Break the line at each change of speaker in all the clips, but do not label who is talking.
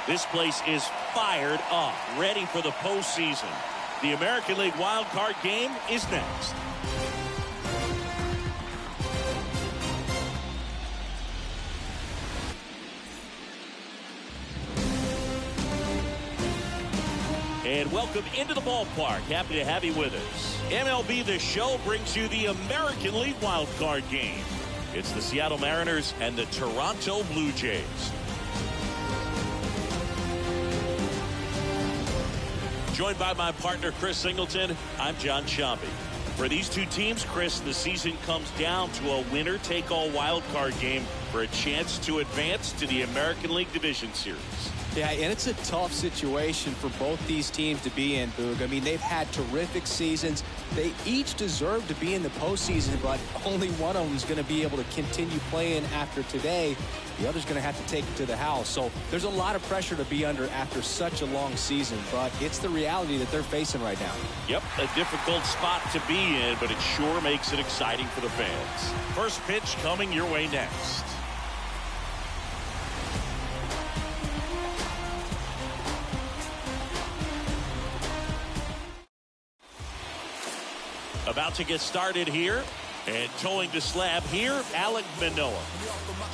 This place is fired up, ready for the postseason. The American League wild card game is next. And welcome into the ballpark. Happy to have you with us. MLB The Show brings you the American League wild card game. It's the Seattle Mariners and the Toronto Blue Jays. Joined by my partner, Chris Singleton, I'm John Sciambi. For these two teams, Chris, the season comes down to a winner-take-all wild card game for a chance to advance to the American League Division Series.
Yeah, and it's a tough situation for both these teams to be in, Boog. I mean, they've had terrific seasons. They each deserve to be in the postseason, but only one of them is going to be able to continue playing after today. The other's going to have to take it to the house. So there's a lot of pressure to be under after such a long season, but it's the reality that they're facing right now.
Yep, a difficult spot to be in, but it sure makes it exciting for the fans. First pitch coming your way next. About to get started here, and towing the slab here, Alek Manoah.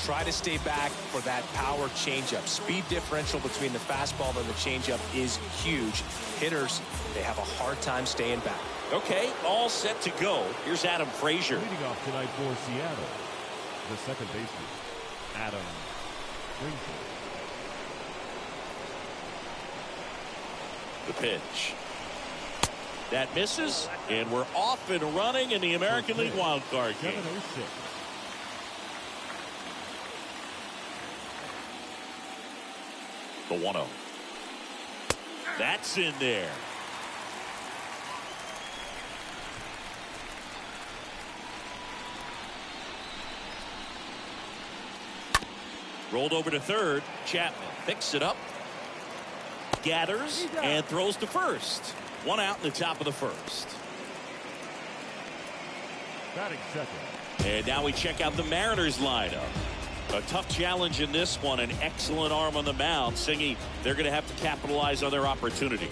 Try to stay back for that power changeup. Speed differential between the fastball and the changeup is huge. Hitters, they have a hard time staying back.
Okay, all set to go. Here's Adam Frazier.
Leading off tonight for Seattle, the second baseman, Adam Frazier.
The pitch. That misses, and we're off and running in the American League wild card game.
7:06.
The 1-0. That's in there. Rolled over to third. Chapman picks it up, gathers, and throws to first. One out in the top of the first.
Batting second.
And now we check out the Mariners lineup. A tough challenge in this one. An excellent arm on the mound. Singy, they're going to have to capitalize on their opportunities.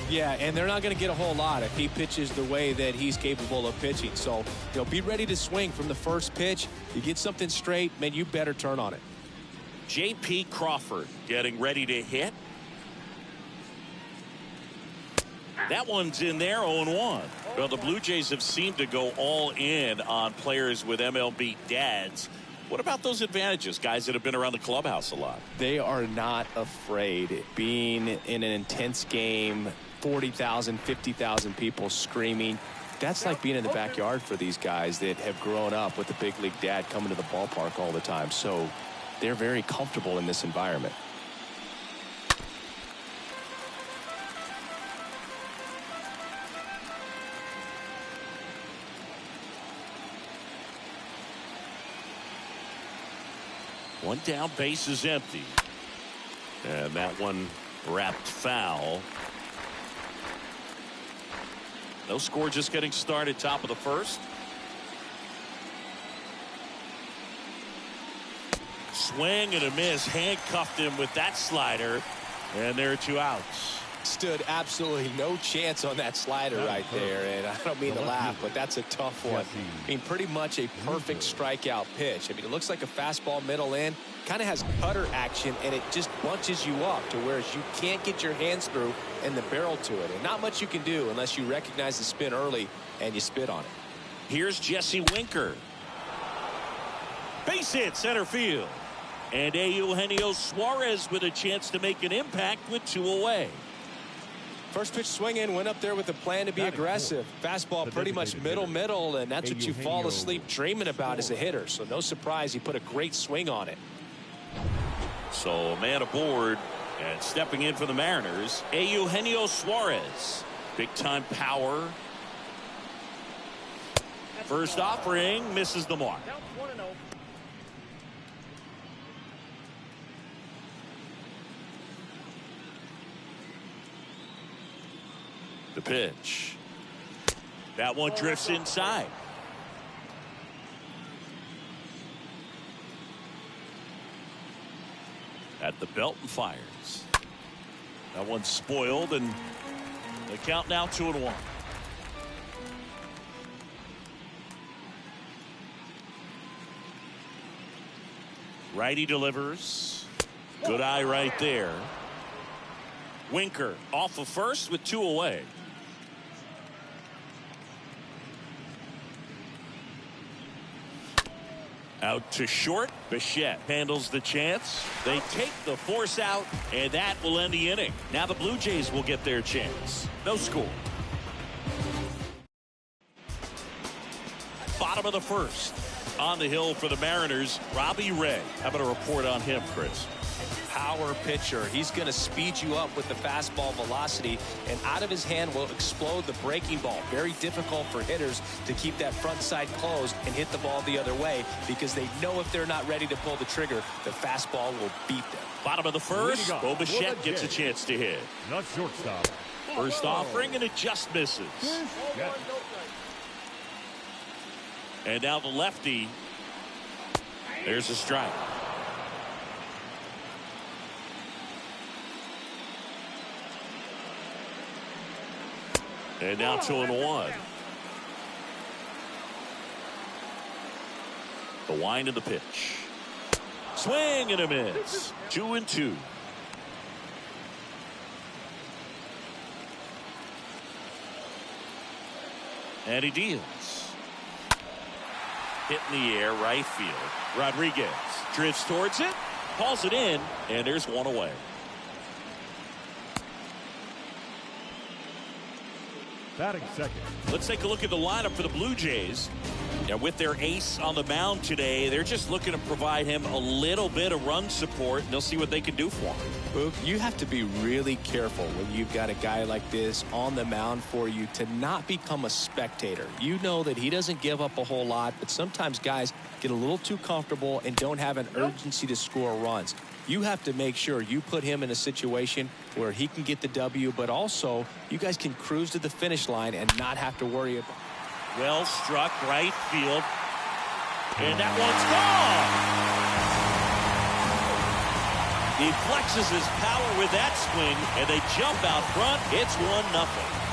Yeah, and they're not going to get a whole lot if he pitches the way that he's capable of pitching. So, be ready to swing from the first pitch. You get something straight, man, you better turn on it.
J.P. Crawford getting ready to hit. That one's in there, 0-1. Well, the Blue Jays have seemed to go all in on players with MLB dads. What about those advantages, guys that have been around the clubhouse a lot?
They are not afraid. Being in an intense game, 40,000, 50,000 people screaming. That's like being in the backyard for these guys that have grown up with the big league dad coming to the ballpark all the time. So they're very comfortable in this environment.
One down, base is empty. And that one wrapped foul. No score, just getting started, top of the first. Swing and a miss. Handcuffed him with that slider. And there are two outs.
Stood absolutely no chance on that slider right there, and I don't mean to laugh, but that's a tough one. I mean, pretty much a perfect strikeout pitch. I mean, it looks like a fastball middle in, kind of has cutter action, and it just bunches you up to where you can't get your hands through and the barrel to it, and not much you can do unless you recognize the spin early and you spit on it.
Here's Jesse Winker. Base hit center field, and Eugenio Suarez with a chance to make an impact with two away.
First pitch swinging, went up there with a plan to be aggressive. Fastball pretty much middle, and that's what you fall asleep dreaming about as a hitter. So no surprise, he put a great swing on it.
So a man aboard, and stepping in for the Mariners, Eugenio Suarez. Big time power. First offering, misses the mark. The pitch. That one drifts inside. At the belt and fires. That one's spoiled, and the count now 2-1. Righty delivers. Good eye right there. Winker off of first with 2 away. Out to short. Bichette handles the chance. They take the force out, and that will end the inning. Now the Blue Jays will get their chance. No score. Bottom of the first. On the hill for the Mariners, Robbie Ray. How about a report on him, Chris?
Power pitcher. He's going to speed you up with the fastball velocity, and out of his hand will explode the breaking ball. Very difficult for hitters to keep that front side closed and hit the ball the other way, because they know if they're not ready to pull the trigger, the fastball will beat them.
Bottom of the first, Bo Bichette gets a chance to hit.
Not shortstop.
First offering, and it just misses. And now the lefty. There's a strike. And now 2-1. The wind of the pitch. Swing and a miss. 2-2. And he deals. Hit in the air, right field. Rodriguez drifts towards it, hauls it in, and there's 1 away.
Batting second.
Let's take a look at the lineup for the Blue Jays. Now, with their ace on the mound today, they're just looking to provide him a little bit of run support, and they'll see what they can do for him.
Boog, you have to be really careful when you've got a guy like this on the mound for you to not become a spectator. You know that he doesn't give up a whole lot, but sometimes guys get a little too comfortable and don't have an urgency to score runs. You have to make sure you put him in a situation where he can get the W, but also you guys can cruise to the finish line and not have to worry about.
Well struck, right field. And that one's gone. He flexes his power with that swing, and they jump out front. It's 1-0.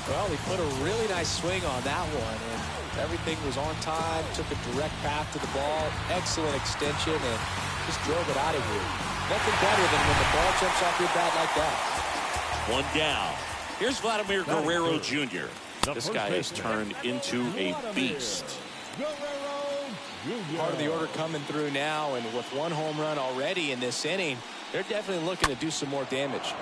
Well, he put a really nice swing on that one, and everything was on time, took a direct path to the ball, excellent extension, and just drove it out of here. Nothing better than when the ball jumps off your bat like that.
1 down. Here's Vladimir Guerrero Jr. This guy has turned into a beast.
Part of the order coming through now, and with 1 home run already in this inning, they're definitely looking to do some more damage.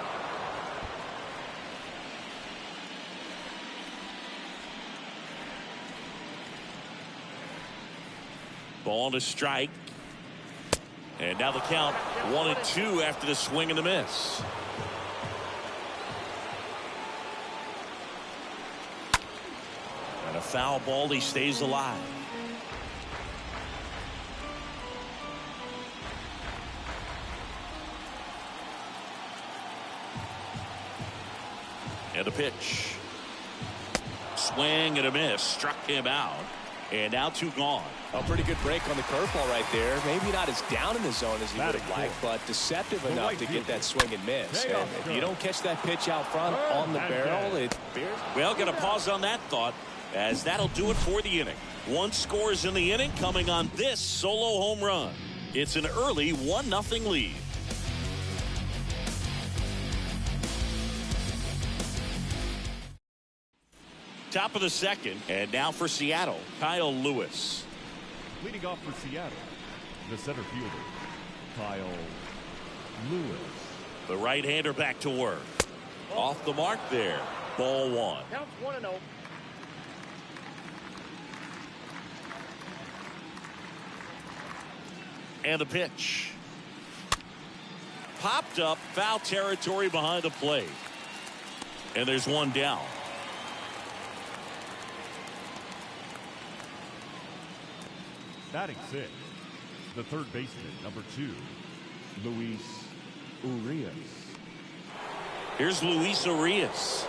Ball to strike. And now the count 1-2 after the swing and the miss. And a foul ball. He stays alive. And the pitch. Swing and a miss. Struck him out. And now 2 gone.
A pretty good break on the curveball right there. Maybe not as down in the zone as he would have liked, but deceptive enough to get that swing and miss. And if you don't catch that pitch out front on the barrel, it bears.
Well, going to pause on that thought, as that'll do it for the inning. 1 scores in the inning coming on this solo home run. It's an early 1-0 lead. Top of the second, and now for Seattle, Kyle Lewis.
Leading off for Seattle, the center fielder, Kyle Lewis.
The right-hander back to work. Off the mark there. Ball 1.
Counts 1-0.
And the pitch. Popped up, foul territory behind the plate. And there's 1 down.
Batting 6, the third baseman, number 2, Luis Urias.
Here's Luis Arias.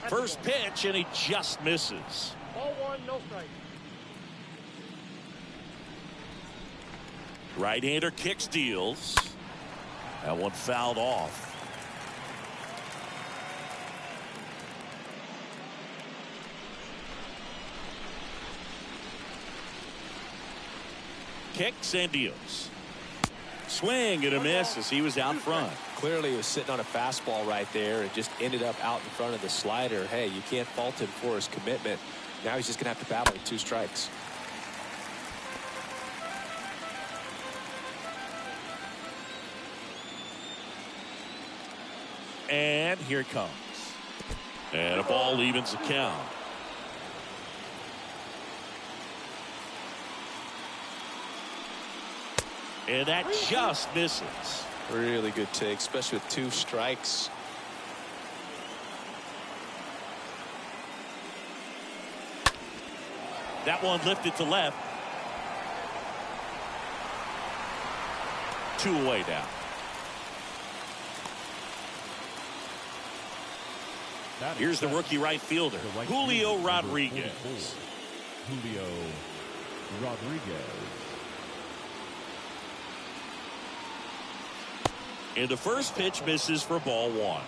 First pitch, and he just misses.
Ball one, no strike.
Right-hander kicks, deals. That one fouled off. Kicks and deals. Swing and a miss as he was out front.
Clearly he was sitting on a fastball right there and just ended up out in front of the slider. Hey, you can't fault him for his commitment. Now he's just going to have to battle with 2 strikes.
And here it comes. And a ball evens the count. And that just misses.
Really good take, especially with 2 strikes.
That one lifted to left. 2 away now. Here's the rookie right fielder, Julio Rodriguez.
Julio Rodriguez.
And the first pitch misses for ball 1.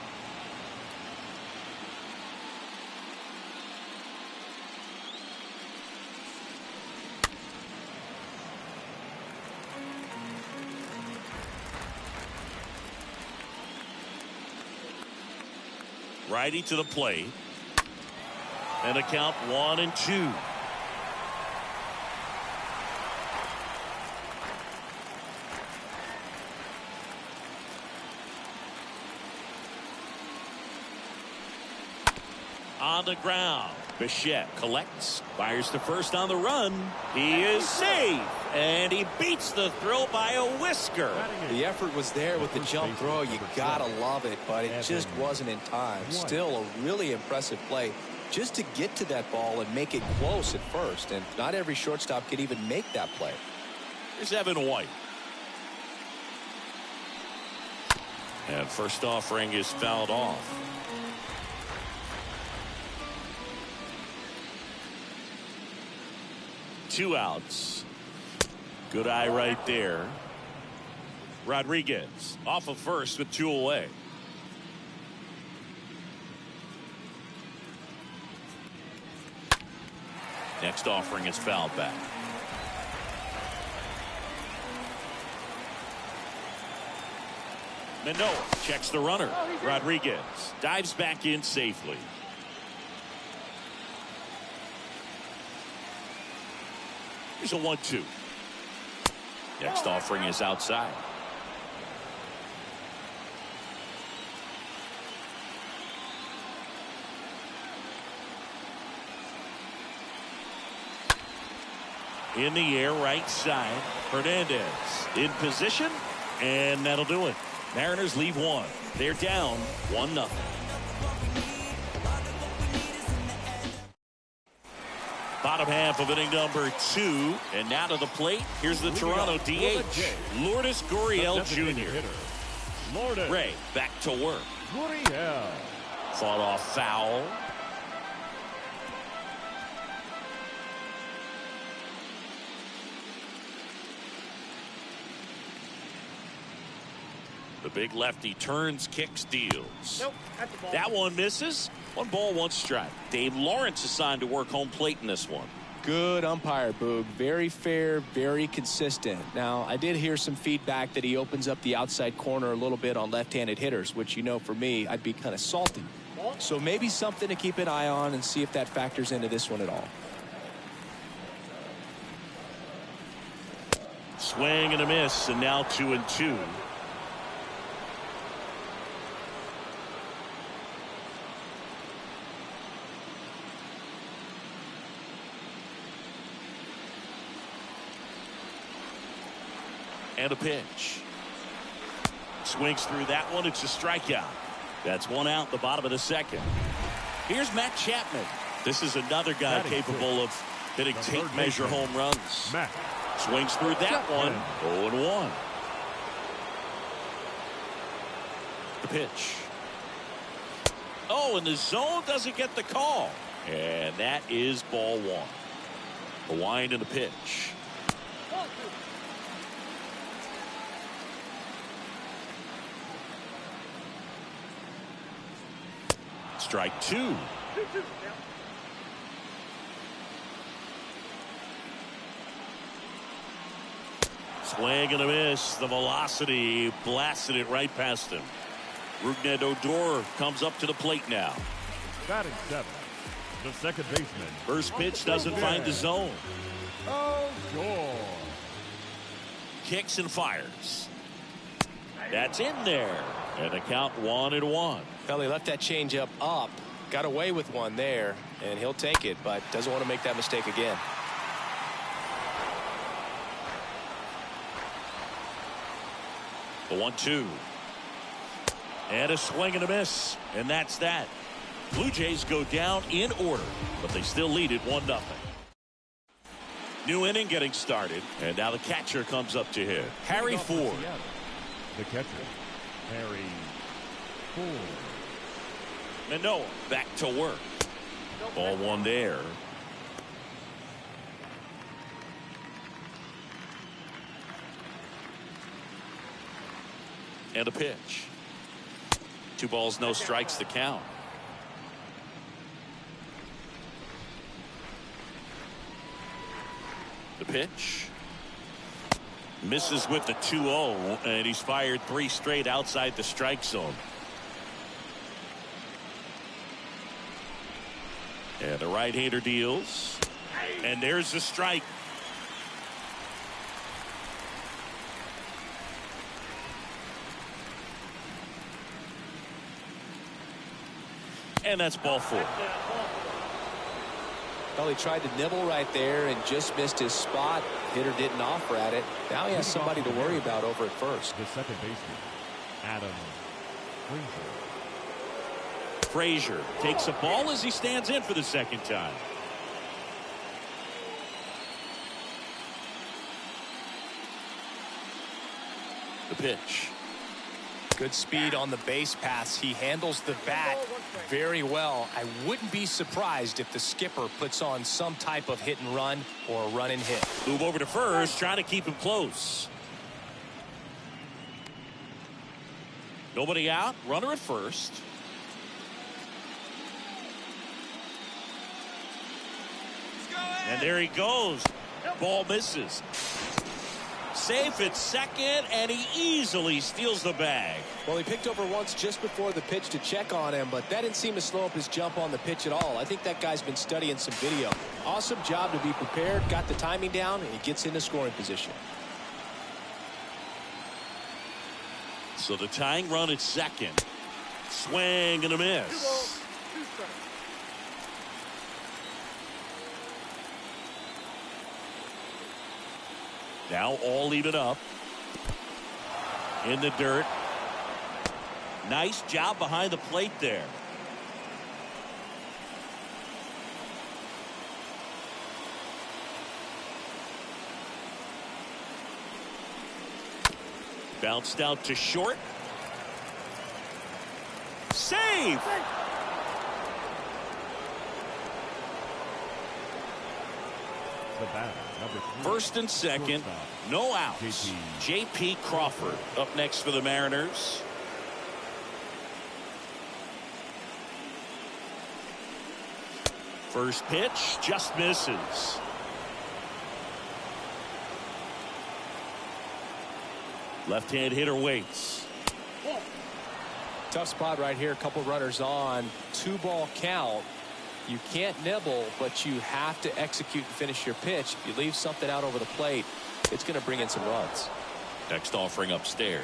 Righty to the plate. And a count 1-2. On the ground. Bichette collects, fires to first on the run. He is safe, and he beats the throw by a whisker.
The effort was there with the jump throw. You gotta love it, but it just wasn't in time. Still a really impressive play just to get to that ball and make it close at first, and not every shortstop could even make that play.
Here's Evan White. And first offering is fouled off. Two outs. Good eye right there. Rodriguez off of first with 2 away. Next offering is fouled back. Manoah checks the runner. Rodriguez dives back in safely. Here's a 1-2. Next offering is outside. In the air, right side. Hernandez in position, and that'll do it. Mariners leave 1. They're down 1-0. Bottom half of inning number 2, and now to the plate. Here's the Toronto DH, Lourdes Gurriel Jr. Ray back to work.
Gurriel.
Fought off foul. The big lefty turns, kicks, deals.
Nope, that's the ball.
That one misses. 1 ball, 1 strike. Dave Lawrence assigned to work home plate in this one.
Good umpire, Boog. Very fair, very consistent. Now, I did hear some feedback that he opens up the outside corner a little bit on left-handed hitters, which, you know, for me, I'd be kind of salty. So maybe something to keep an eye on and see if that factors into this one at all.
Swing and a miss, and now 2-2. And a pitch. Swings through that one. It's a strikeout. That's 1 out, the bottom of the 2nd. Here's Matt Chapman. This is another guy capable of hitting tape measure home runs.
Matt.
Swings through that one. 0-1. The pitch. Oh, and the zone doesn't get the call. And that is ball one. The wind and the pitch. Strike two. Swing and a miss. The velocity blasted it right past him. Rougned Odor comes up to the plate now.
Batting seventh, the second baseman.
First pitch doesn't find the zone.
Oh, sure.
Kicks and fires. That's in there. And the count 1-1.
Well, he left that changeup up. Got away with one there, and he'll take it, but doesn't want to make that mistake again.
The 1-2. And a swing and a miss. And that's that. Blue Jays go down in order, but they still lead it 1-0. New inning getting started. And now the catcher comes up to hit. Harry Ford.
The catcher, Harry Ford.
Manoah back to work. Ball one there. And a pitch. 2 balls, no strikes to count. The pitch. Misses with the 2-0, and he's fired 3 straight outside the strike zone. And the right-hander deals. And there's the strike. And that's ball 4.
Well, he tried to nibble right there and just missed his spot. Hitter didn't offer at it. Now he has somebody to worry about over at first.
The second baseman, Adam Frazier.
Frazier takes a ball as he stands in for the second time. The pitch.
Good speed on the base pass. He handles the bat very well. I wouldn't be surprised if the skipper puts on some type of hit and run or a run and hit.
Move over to first, trying to keep him close. Nobody out, runner at first. And there he goes. Ball misses. Safe at second, and he easily steals the bag.
Well, he picked over once just before the pitch to check on him, but that didn't seem to slow up his jump on the pitch at all. I think that guy's been studying some video. Awesome job to be prepared, got the timing down, and he gets into scoring position.
So the tying run at second. Swing and a miss. Now all even up. In the dirt. Nice job behind the plate there. Bounced out to short. Save!
The batter, number 3.
First and second, no outs. J.P. Crawford up next for the Mariners. First pitch just misses. Left-hand hitter waits.
Tough spot right here. A couple runners on. 2-ball count. You can't nibble, but you have to execute and finish your pitch. If you leave something out over the plate, it's going to bring in some runs.
Next offering upstairs.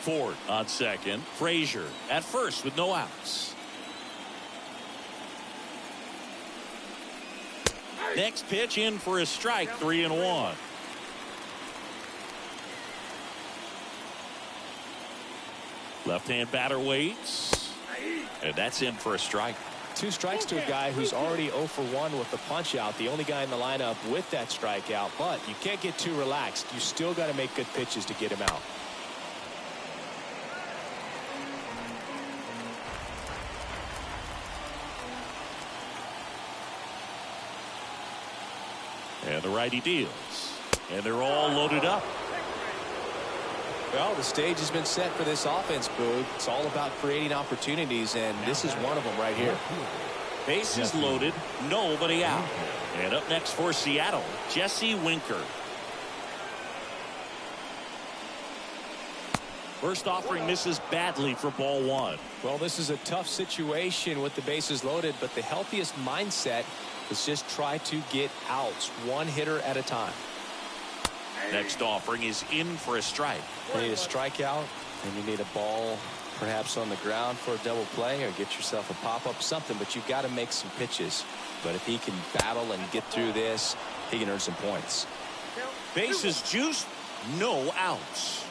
Ford on second. Frazier at first with no outs. Next pitch in for a strike, 3-1. Left-hand batter waits. And that's in for a strike.
2 strikes to a guy who's already 0 for 1 with the punch out. The only guy in the lineup with that strikeout. But you can't get too relaxed. You still got to make good pitches to get him out.
And the righty deals. And they're all loaded up.
Well, the stage has been set for this offense, Boog. It's all about creating opportunities, and this is one of them right here.
Bases loaded, nobody out. And up next for Seattle, Jesse Winker. First offering misses badly for ball 1.
Well, this is a tough situation with the bases loaded, but the healthiest mindset is just try to get outs, 1 hitter at a time.
Next offering is in for a strike.
You need a strikeout, and you need a ball perhaps on the ground for a double play, or get yourself a pop-up, something, but you've got to make some pitches. But if he can battle and get through this, he can earn some points.
Bases juiced, no outs.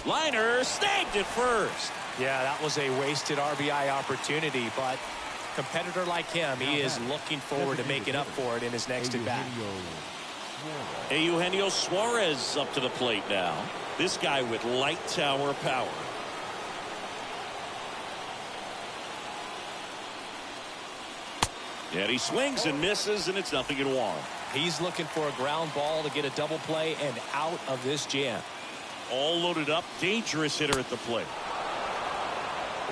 Liner snagged at first.
Yeah, that was a wasted RBI opportunity, but competitor like him, he is looking forward to making up for it in his next at bat.
Eugenio Suarez up to the plate now. This guy with light tower power. And he swings and misses, and it's 0-1.
He's looking for a ground ball to get a double play and out of this jam.
All loaded up, dangerous hitter at the plate.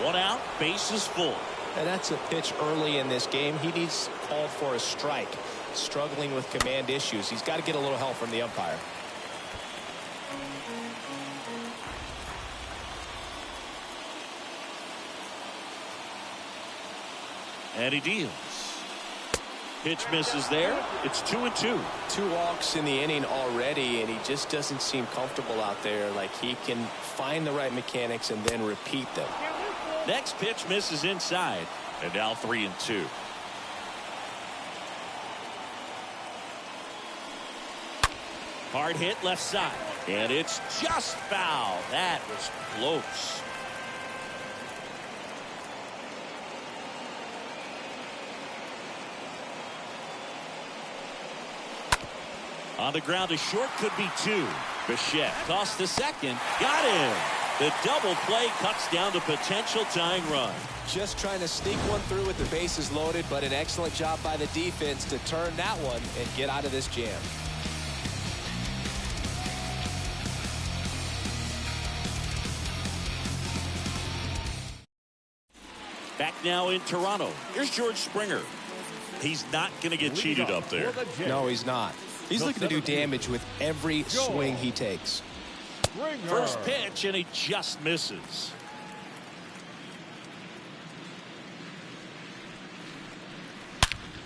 1 out, bases full.
And that's a pitch early in this game. He needs called for a strike. Struggling with command issues. He's got to get a little help from the umpire.
And he deals. Pitch misses there. It's 2-2.
2 walks in the inning already, and he just doesn't seem comfortable out there. Like he can find the right mechanics and then repeat them.
Next pitch misses inside. And now 3-2. Hard hit left side. And it's just foul. That was close. On the ground, a short could be 2. Bichette tossed to second. Got him. The double play cuts down the potential tying run.
Just trying to sneak one through with the bases loaded, but an excellent job by the defense to turn that one and get out of this jam.
Back now in Toronto. Here's George Springer. He's not going to get cheated up there.
No, he's not. He's looking to do damage with every swing he takes.
First pitch, and he just misses.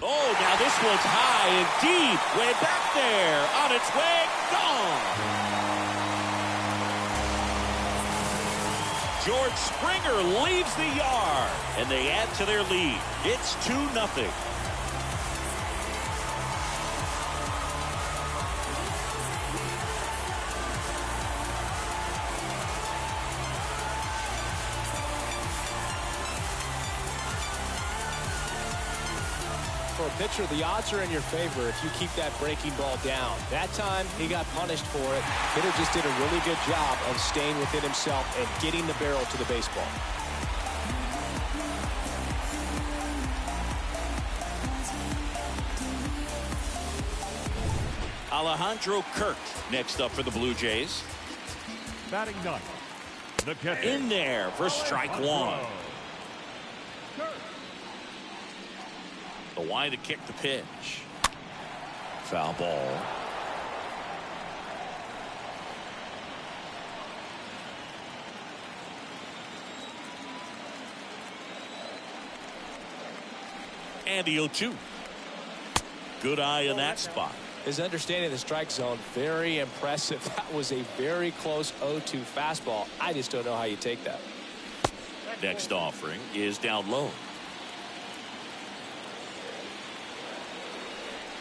Oh, now this one's high and deep. Way back there. On its way. Gone. George Springer leaves the yard, and they add to their lead. It's 2-0.
For a pitcher, the odds are in your favor if you keep that breaking ball down. That time, he got punished for it. Hitter just did a really good job of staying within himself and getting the barrel to the baseball.
Alejandro Kirk next up for the Blue Jays.
Batting 9th, the catcher.
In there for strike 1. The wide to kick the pitch. Foul ball. And the 0-2. Good eye in that spot.
His understanding of the strike zone, very impressive. That was a very close 0-2 fastball. I just don't know how you take that.
Next offering is down low.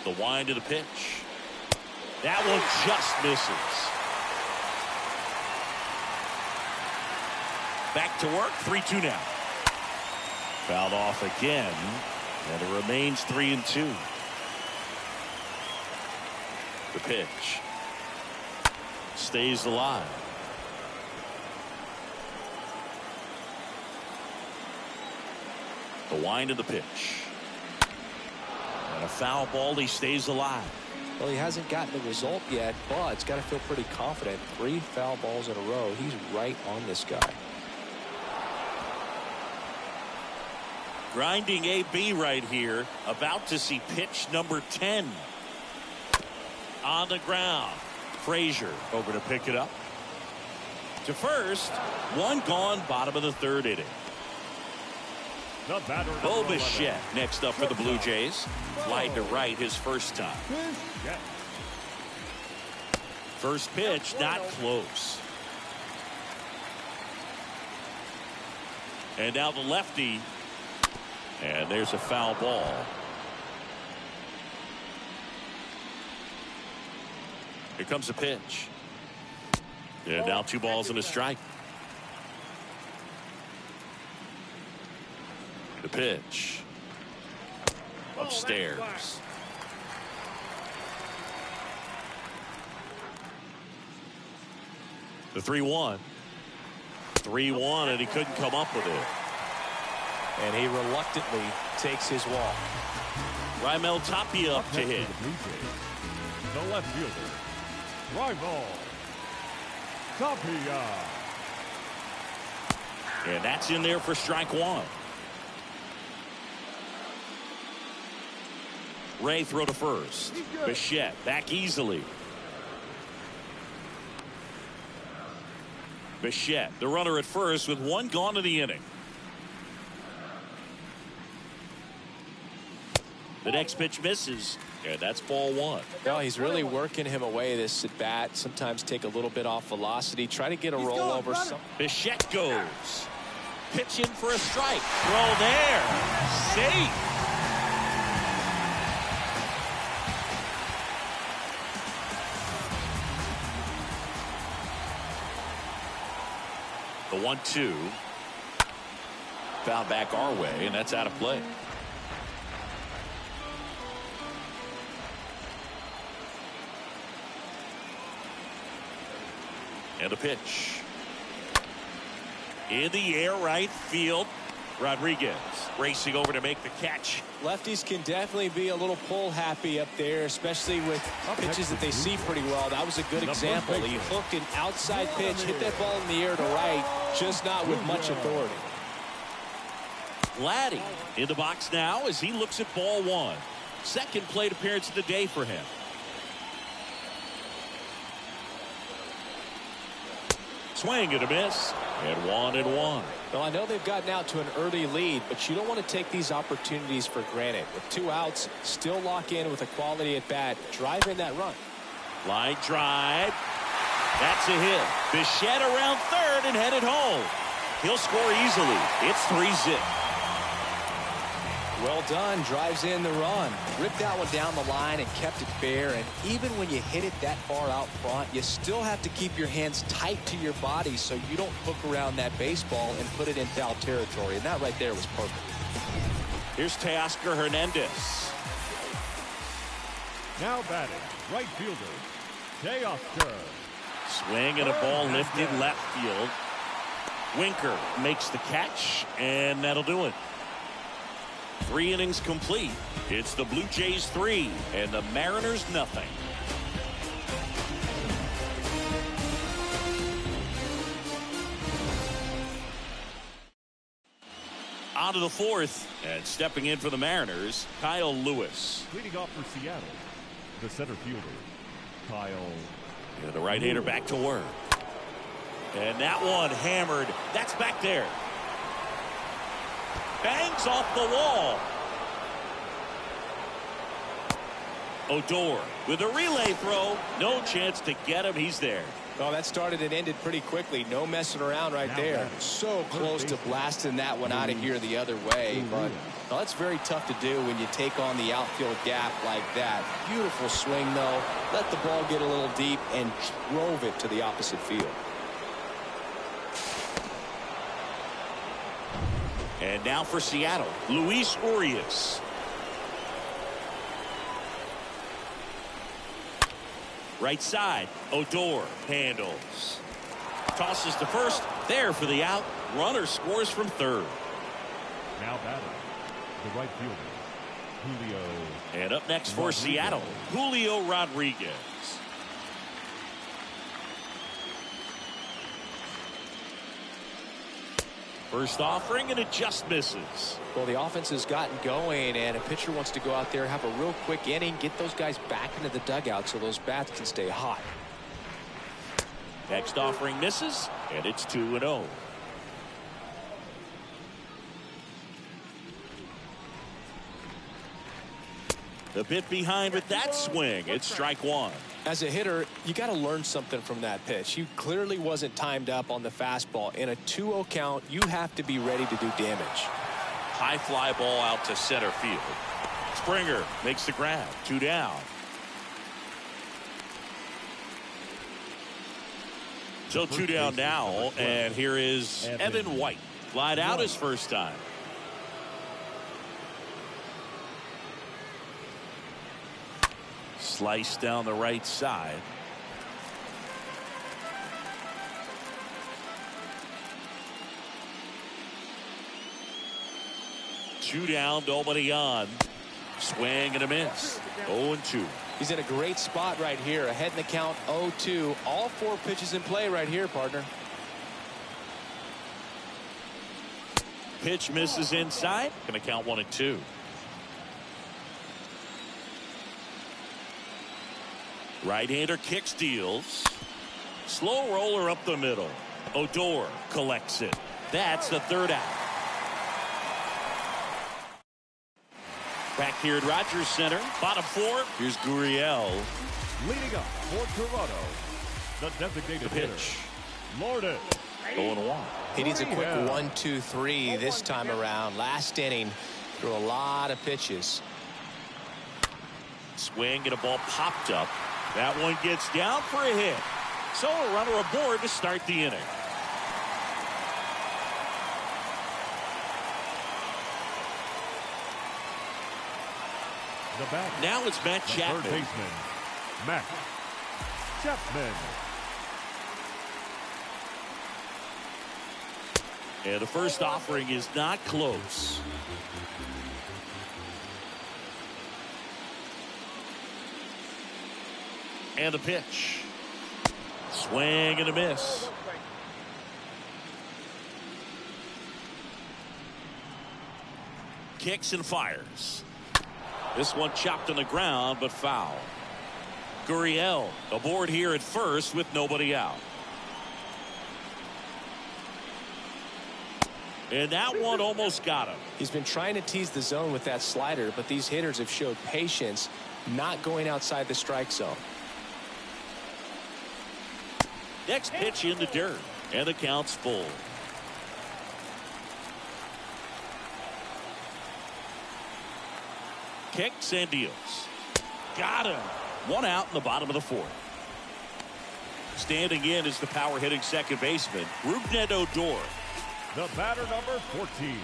The wind of the pitch. That one just misses. Back to work. 3-2 now. Fouled off again, and it remains 3-2. The pitch stays alive. The wind of the pitch. And a foul ball. He stays alive.
Well, he hasn't gotten the result yet, but it's got to feel pretty confident. 3 foul balls in a row. He's right on this guy.
Grinding AB right here. About to see pitch number 10. On the ground. Frazier over to pick it up. To first. One gone. Bottom of the 3rd inning. Bo Bichette next up for the Blue Jays. Flied to right his first time. First pitch not close. And now the lefty. And there's a foul ball. Here comes the pitch. And now 2 balls and a strike. The pitch. Upstairs. The 3-1. 3-1, and he couldn't come up with it.
And he reluctantly takes his walk.
Raimel Tapia up to hit.
The left fielder, Raimel Tapia.
And that's in there for strike 1. Ray throw to first. Bichette back easily. Bichette, the runner at first with 1 gone in the inning. The next pitch misses, and that's ball 1.
Well, he's really working him away this at bat. Sometimes take a little bit off velocity. Try to get a rollover.
Bichette goes. Pitch in for a strike. Throw there. Safe. The 1-2. Foul back our way, and that's out of play. And a pitch. In the air, right field. Rodriguez racing over to make the catch.
Lefties can definitely be a little pull happy up there, especially with pitches that they see pretty well. That was a good example. He hooked an outside pitch, hit that ball in the air to right, just not with much authority.
Laddie in the box now as he looks at ball 1. Second plate appearance of the day for him. Swing and a miss, and 1-1.
Well, I know they've gotten out to an early lead, but you don't want to take these opportunities for granted. With 2 outs, still lock in with a quality at bat. Drive in that run.
Line drive. That's a hit. Bichette around third and headed home. He'll score easily. It's 3-zip.
Well done. Drives in the run. Ripped that one down the line and kept it fair. And even when you hit it that far out front, you still have to keep your hands tight to your body so you don't hook around that baseball and put it in foul territory. And that right there was perfect.
Here's Teoscar Hernandez.
Now batting, right fielder, Teoscar.
Swing and a ball lifted left field. Winker makes the catch, and that'll do it. 3 innings complete. It's the Blue Jays 3 and the Mariners nothing. On to the 4th, and stepping in for the Mariners, Kyle Lewis.
Leading off for Seattle, the center fielder, Kyle.
And the right-hander back to work. And that one hammered. That's back there. Bangs off the wall. Odor with a relay throw. No chance to get him. He's there.
Well, that started and ended pretty quickly. No messing around right there. So close to blasting that one out of here the other way. But well, that's very tough to do when you take on the outfield gap like that. Beautiful swing, though. Let the ball get a little deep and drove it to the opposite field.
And now for Seattle, Luis Urias. Right side, Odor handles. Tosses to first, there for the out. Runner scores from third.
Now batting, the right fielder, Julio.
And up next for Seattle, Julio Rodriguez. First offering, and it just misses.
Well, the offense has gotten going, and a pitcher wants to go out there, have a real quick inning, get those guys back into the dugout so those bats can stay hot.
Next offering misses, and it's 2-0. A bit behind with that swing. It's strike one.
As a hitter, you got to learn something from that pitch. He clearly wasn't timed up on the fastball. In a 2-0 count, you have to be ready to do damage.
High fly ball out to center field. Springer makes the grab. 2 down. So 2 down now, and here is Evan White. Flied out his first time. Slice down the right side. Two down, nobody on. Swing and a miss. 0-2.
He's in a great spot right here. Ahead in the count, 0-2. All 4 pitches in play right here, partner.
Pitch misses inside. Going to count 1-2. Right-hander kicks, deals. Slow roller up the middle. Odor collects it. That's the third out. Back here at Rogers Center, bottom 4. Here's Gurriel.
Leading up for Toronto, the designated
Pitch.
Lourdes.
0-1.
He needs a quick 1-2-3 this time around. Last inning, threw a lot of pitches.
Swing and a ball popped up. That one gets down for a hit. So a runner aboard to start the inning.
The batter.
Now it's Matt Chapman.
Third baseman, Matt Chapman.
And the first offering is not close. And the pitch. Swing and a miss. Kicks and fires. This one chopped on the ground, but foul. Gurriel aboard here at first with nobody out. And that one almost got him.
He's been trying to tease the zone with that slider, but these hitters have showed patience, not going outside the strike zone.
Next pitch in the dirt, and the count's full. Kicks and deals. Got him. One out in the bottom of the 4th. Standing in is the power hitting second baseman, Rougned Odor.
The batter number 14,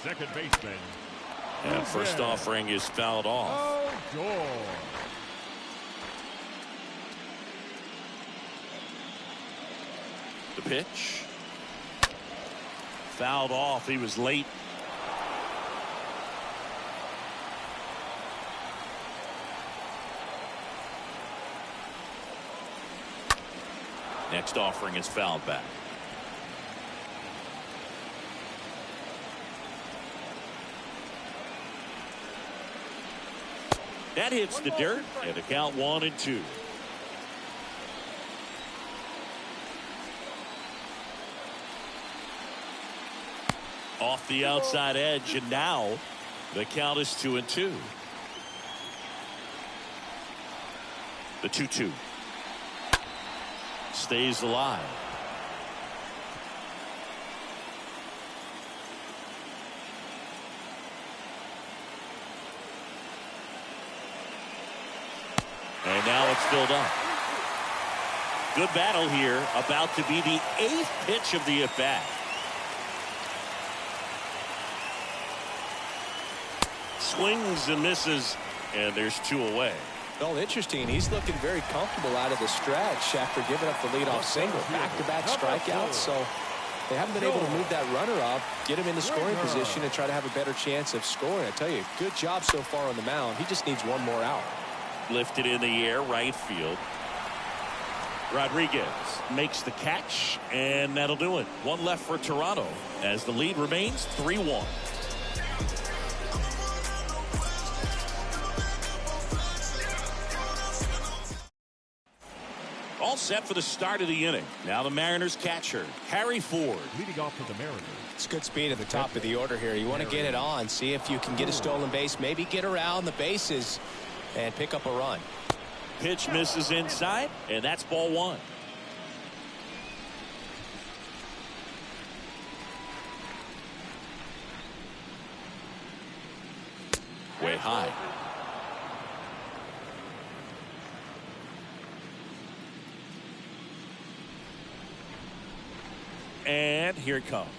second baseman.
And first offering is fouled off.
Odor.
The pitch. Fouled off. He was late. Next offering is fouled back. That hits the dirt, and the count 1-2. Off the outside edge, and now the count is 2-2. The 2-2. stays alive. And now it's filled up. Good battle here. About to be the 8th pitch of the at-bat. Swings and misses, and there's 2 away.
Well, interesting. He's looking very comfortable out of the stretch after giving up the leadoff single. Back-to-back strikeouts, so they haven't been able to move that runner up, get him in the scoring position, and try to have a better chance of scoring. I tell you, good job so far on the mound. He just needs one more out.
Lifted in the air, right field. Rodriguez makes the catch, and that'll do it. 1 left for Toronto as the lead remains 3-1. All set for the start of the inning. Now the Mariners catcher, Harry Ford.
Leading off for the Mariners.
It's good speed at the top of the order here. You want to get it on, see if you can get a stolen base, maybe get around the bases and pick up a run.
Pitch misses inside, and that's ball 1. Way high. And here it comes.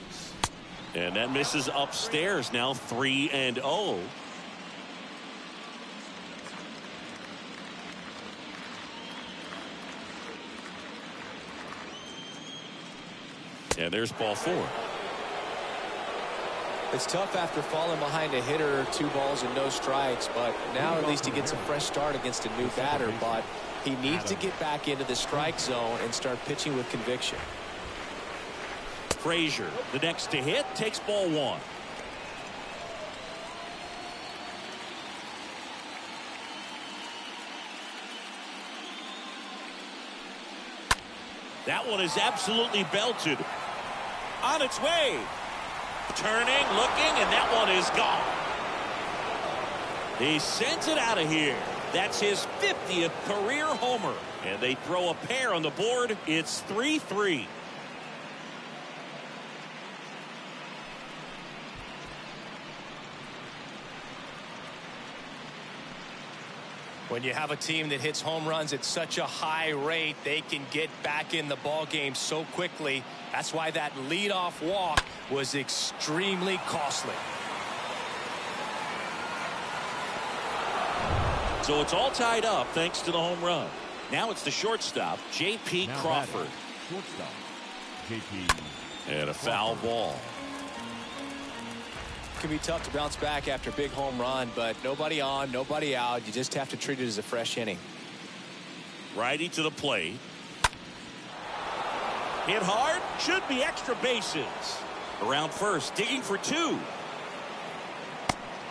And that misses upstairs. Now 3-0. And there's ball 4.
It's tough after falling behind a hitter, 2 balls and no strikes, but now at least he gets a fresh start against a new batter. But he needs to get back into the strike zone and start pitching with conviction.
Frazier, the next to hit, takes ball 1. That one is absolutely belted. On its way. Turning, looking, and that one is gone. He sends it out of here. That's his 50th career homer. And they throw a pair on the board. It's 3-3.
When you have a team that hits home runs at such a high rate, they can get back in the ball game so quickly. That's why that leadoff walk was extremely costly.
So it's all tied up thanks to the home run. Now it's the shortstop, J.P. Crawford.
Shortstop, J.P.
And a foul ball.
It can be tough to bounce back after a big home run, but nobody on, nobody out. You just have to treat it as a fresh inning.
Righty to the plate. Hit hard. Should be extra bases. Around first, digging for 2.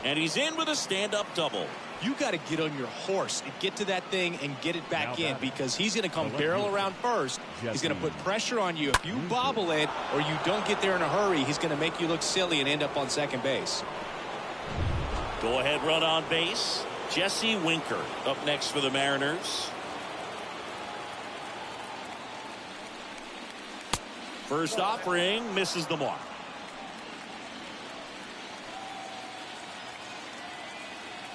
And he's in with a stand-up double.
You got to get on your horse and get to that thing and get it back in, because he's going to come barrel around first. He's going to put pressure on you. If you bobble it or you don't get there in a hurry, he's going to make you look silly and end up on second base.
Go ahead run on base. Jesse Winker up next for the Mariners. First offering misses the mark.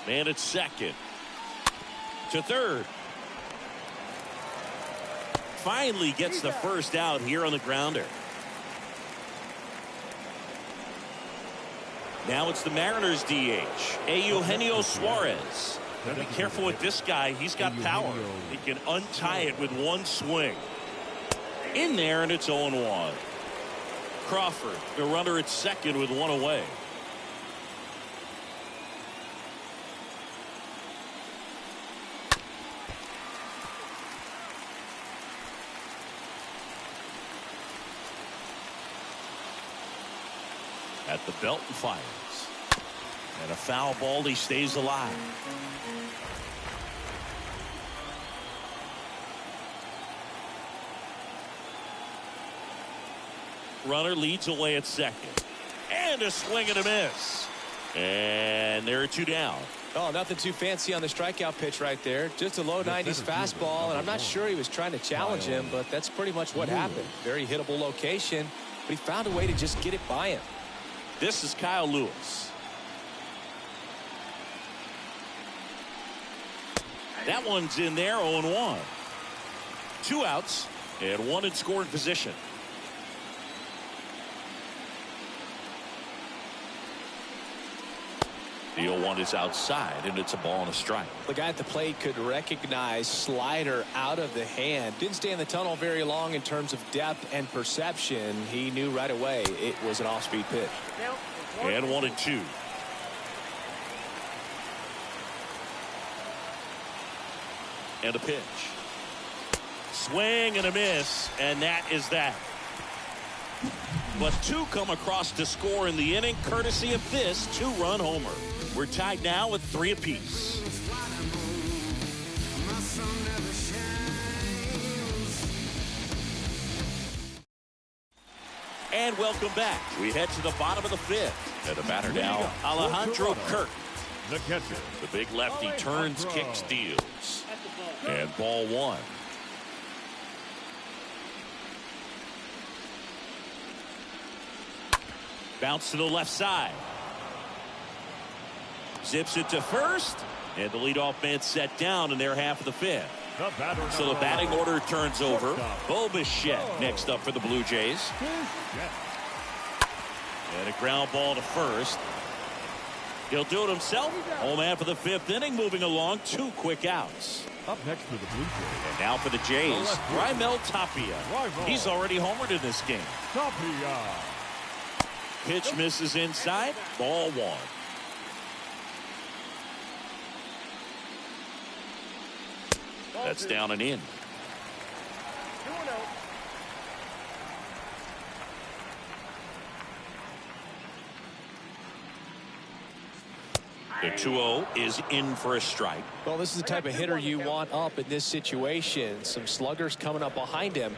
Man at second. To third. Finally gets the first out here on the grounder. Now it's the Mariners DH, Eugenio Suarez. Be careful with this guy. He's got power. He can untie it with one swing. In there, and it's 0-1. Crawford, the runner at second with 1 away. At the belt and fires. And a foul ball. He stays alive. Runner leads away at second. And a swing and a miss. And there are 2 down.
Oh, nothing too fancy on the strikeout pitch right there. Just a low 90s fastball, and I'm not sure he was trying to challenge him, but that's pretty much what happened. Very hittable location, but he found a way to just get it by him.
This is Kyle Lewis. That one's in there, 0-1. 2 outs and 1 in scoring position. The 0-1 is outside, and it's a ball and a strike.
The guy at the plate could recognize slider out of the hand. Didn't stay in the tunnel very long in terms of depth and perception. He knew right away it was an off-speed pitch.
And 1-2. And a pitch. Swing and a miss, and that is that. But 2 come across to score in the inning, courtesy of this 2-run homer. We're tied now with 3 apiece. And welcome back. We head to the bottom of the 5th. And the batter now, Alejandro Kirk.
The catcher.
The big lefty turns, kicks, deals. And ball 1. Bounce to the left side. Zips it to first. And the leadoff man set down in their half of the 5th. So the batting order turns over. Bo Bichette next up for the Blue Jays. And a ground ball to first. He'll do it himself. Home man for the 5th inning, moving along. 2 quick outs.
Up next for the Blue Jays.
And now for the Jays, Raimel Tapia. He's already homered in this game.
Tapia.
Pitch misses inside. Ball 1. That's down and in. The 2-0 is in for a strike.
Well, this is the type of hitter you want up in this situation. Some sluggers coming up behind him.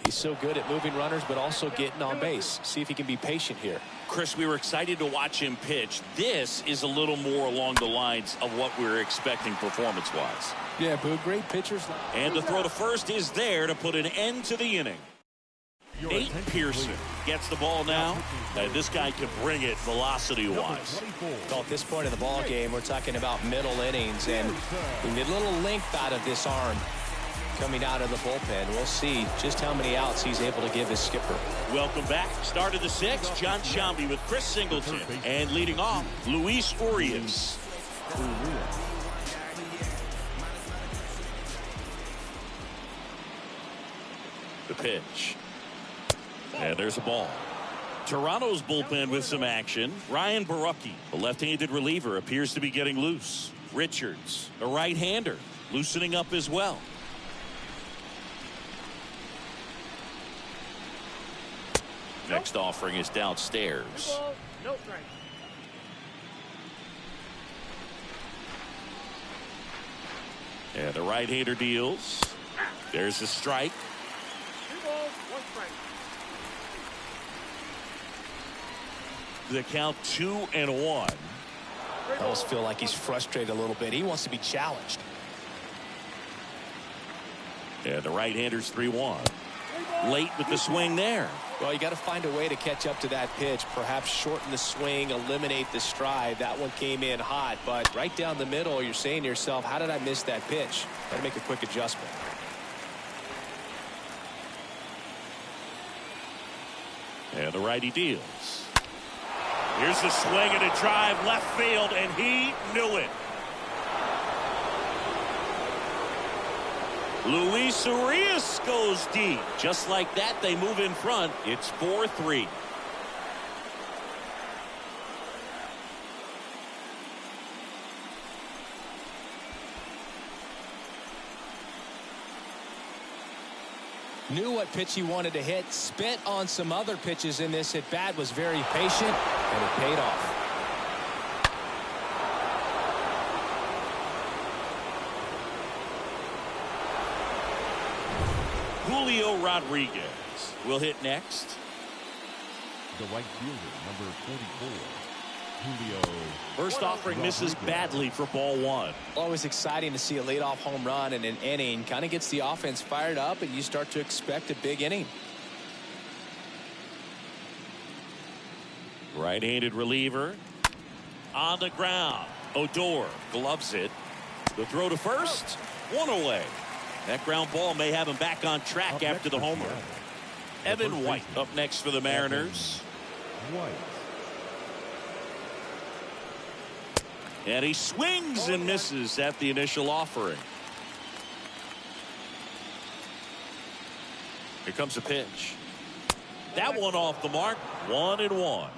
He's so good at moving runners, but also getting on base. See if he can be patient here.
Chris, we were excited to watch him pitch. This is a little more along the lines of what we were expecting performance-wise.
Yeah, but great pitchers.
And the throw to first is there to put an end to the inning. Nate Pearson gets the ball now. This guy can bring it velocity-wise.
Well, at this point in the ball game, we're talking about middle innings, and we get a little length out of this arm coming out of the bullpen. We'll see just how many outs he's able to give his skipper.
Welcome back. Start of the 6th. John Sciambi with Chris Singleton. And leading off, Luis Urias. The pitch. And there's a ball. Toronto's bullpen with some action. Ryan Borucki, the left-handed reliever, appears to be getting loose. Richards, a right-hander, loosening up as well. Next offering is downstairs. And the right-hander deals. There's a strike. The count 2-1.
I almost feel like he's frustrated a little bit. He wants to be challenged.
And the right-hander's 3-1. Late with the swing there.
Well, you got to find a way to catch up to that pitch. Perhaps shorten the swing, eliminate the stride. That one came in hot, but right down the middle, you're saying to yourself, how did I miss that pitch? Got to make a quick adjustment.
And the righty deals. Here's the swing and a drive left field, and he knew it. Luis Urias goes deep. Just like that, they move in front. It's 4-3.
Knew what pitch he wanted to hit. Spent on some other pitches in this at bat. Was very patient, and it paid off.
Julio Rodriguez will hit next.
The right fielder, number 44.
First offering misses badly for ball one.
Always exciting to see a leadoff home run in an inning. Kind of gets the offense fired up, and you start to expect a big inning.
Right-handed reliever on the ground. Odor gloves it. The throw to first. One away. That ground ball may have him back on track after the homer. Evan White up next for the Mariners. And he swings and misses at the initial offering. Here comes a pitch. That one off the mark. 1-1.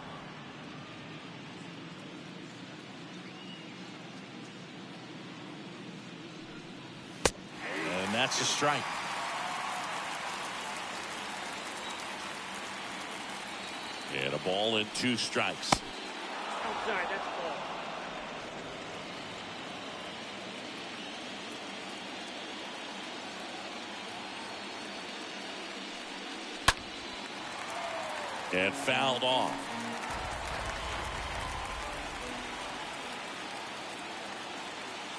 And that's a strike. And a ball and 2 strikes.
Outside, that's ball.
And fouled off.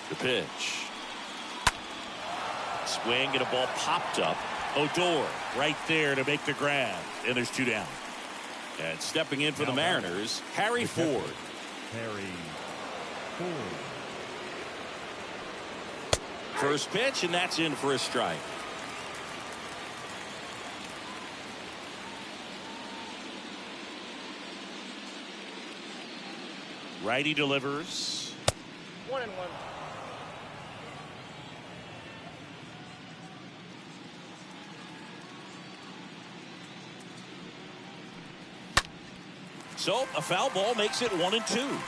The pitch. Swing and a ball popped up. Odor right there to make the grab. And there's 2 down. And stepping in for the Mariners, Harry Ford. First pitch, and that's in for a strike. Righty delivers.
1-1.
So a foul ball makes it 1-2.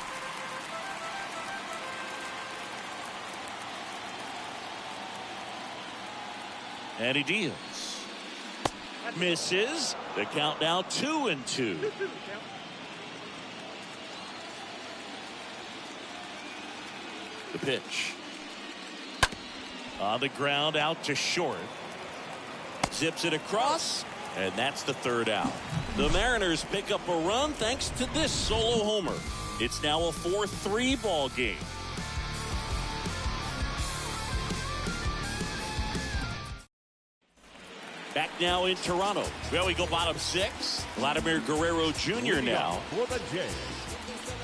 And he deals. Misses. The count now 2-2. The pitch. On the ground out to short. Zips it across. And that's the 3rd out. The Mariners pick up a run thanks to this solo homer. It's now a 4-3 ball game. Back now in Toronto. Well, we go bottom 6. Vladimir Guerrero Jr. now.
For the Jays,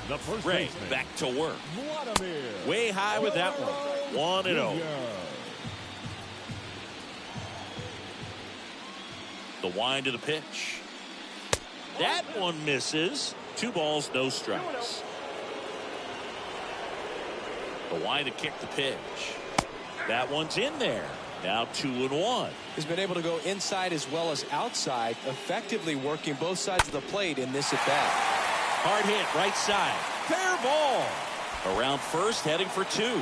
the first
Ray
baseman,
back to work.
Vladimir.
Way high with that one. 1-0. The wind of the pitch. That one misses. 2 balls, no strikes. The wind to kick the pitch. That one's in there. Now 2-1.
He's been able to go inside as well as outside, effectively working both sides of the plate in this at-bat.
Hard hit, right side. Fair ball. Around first, heading for 2.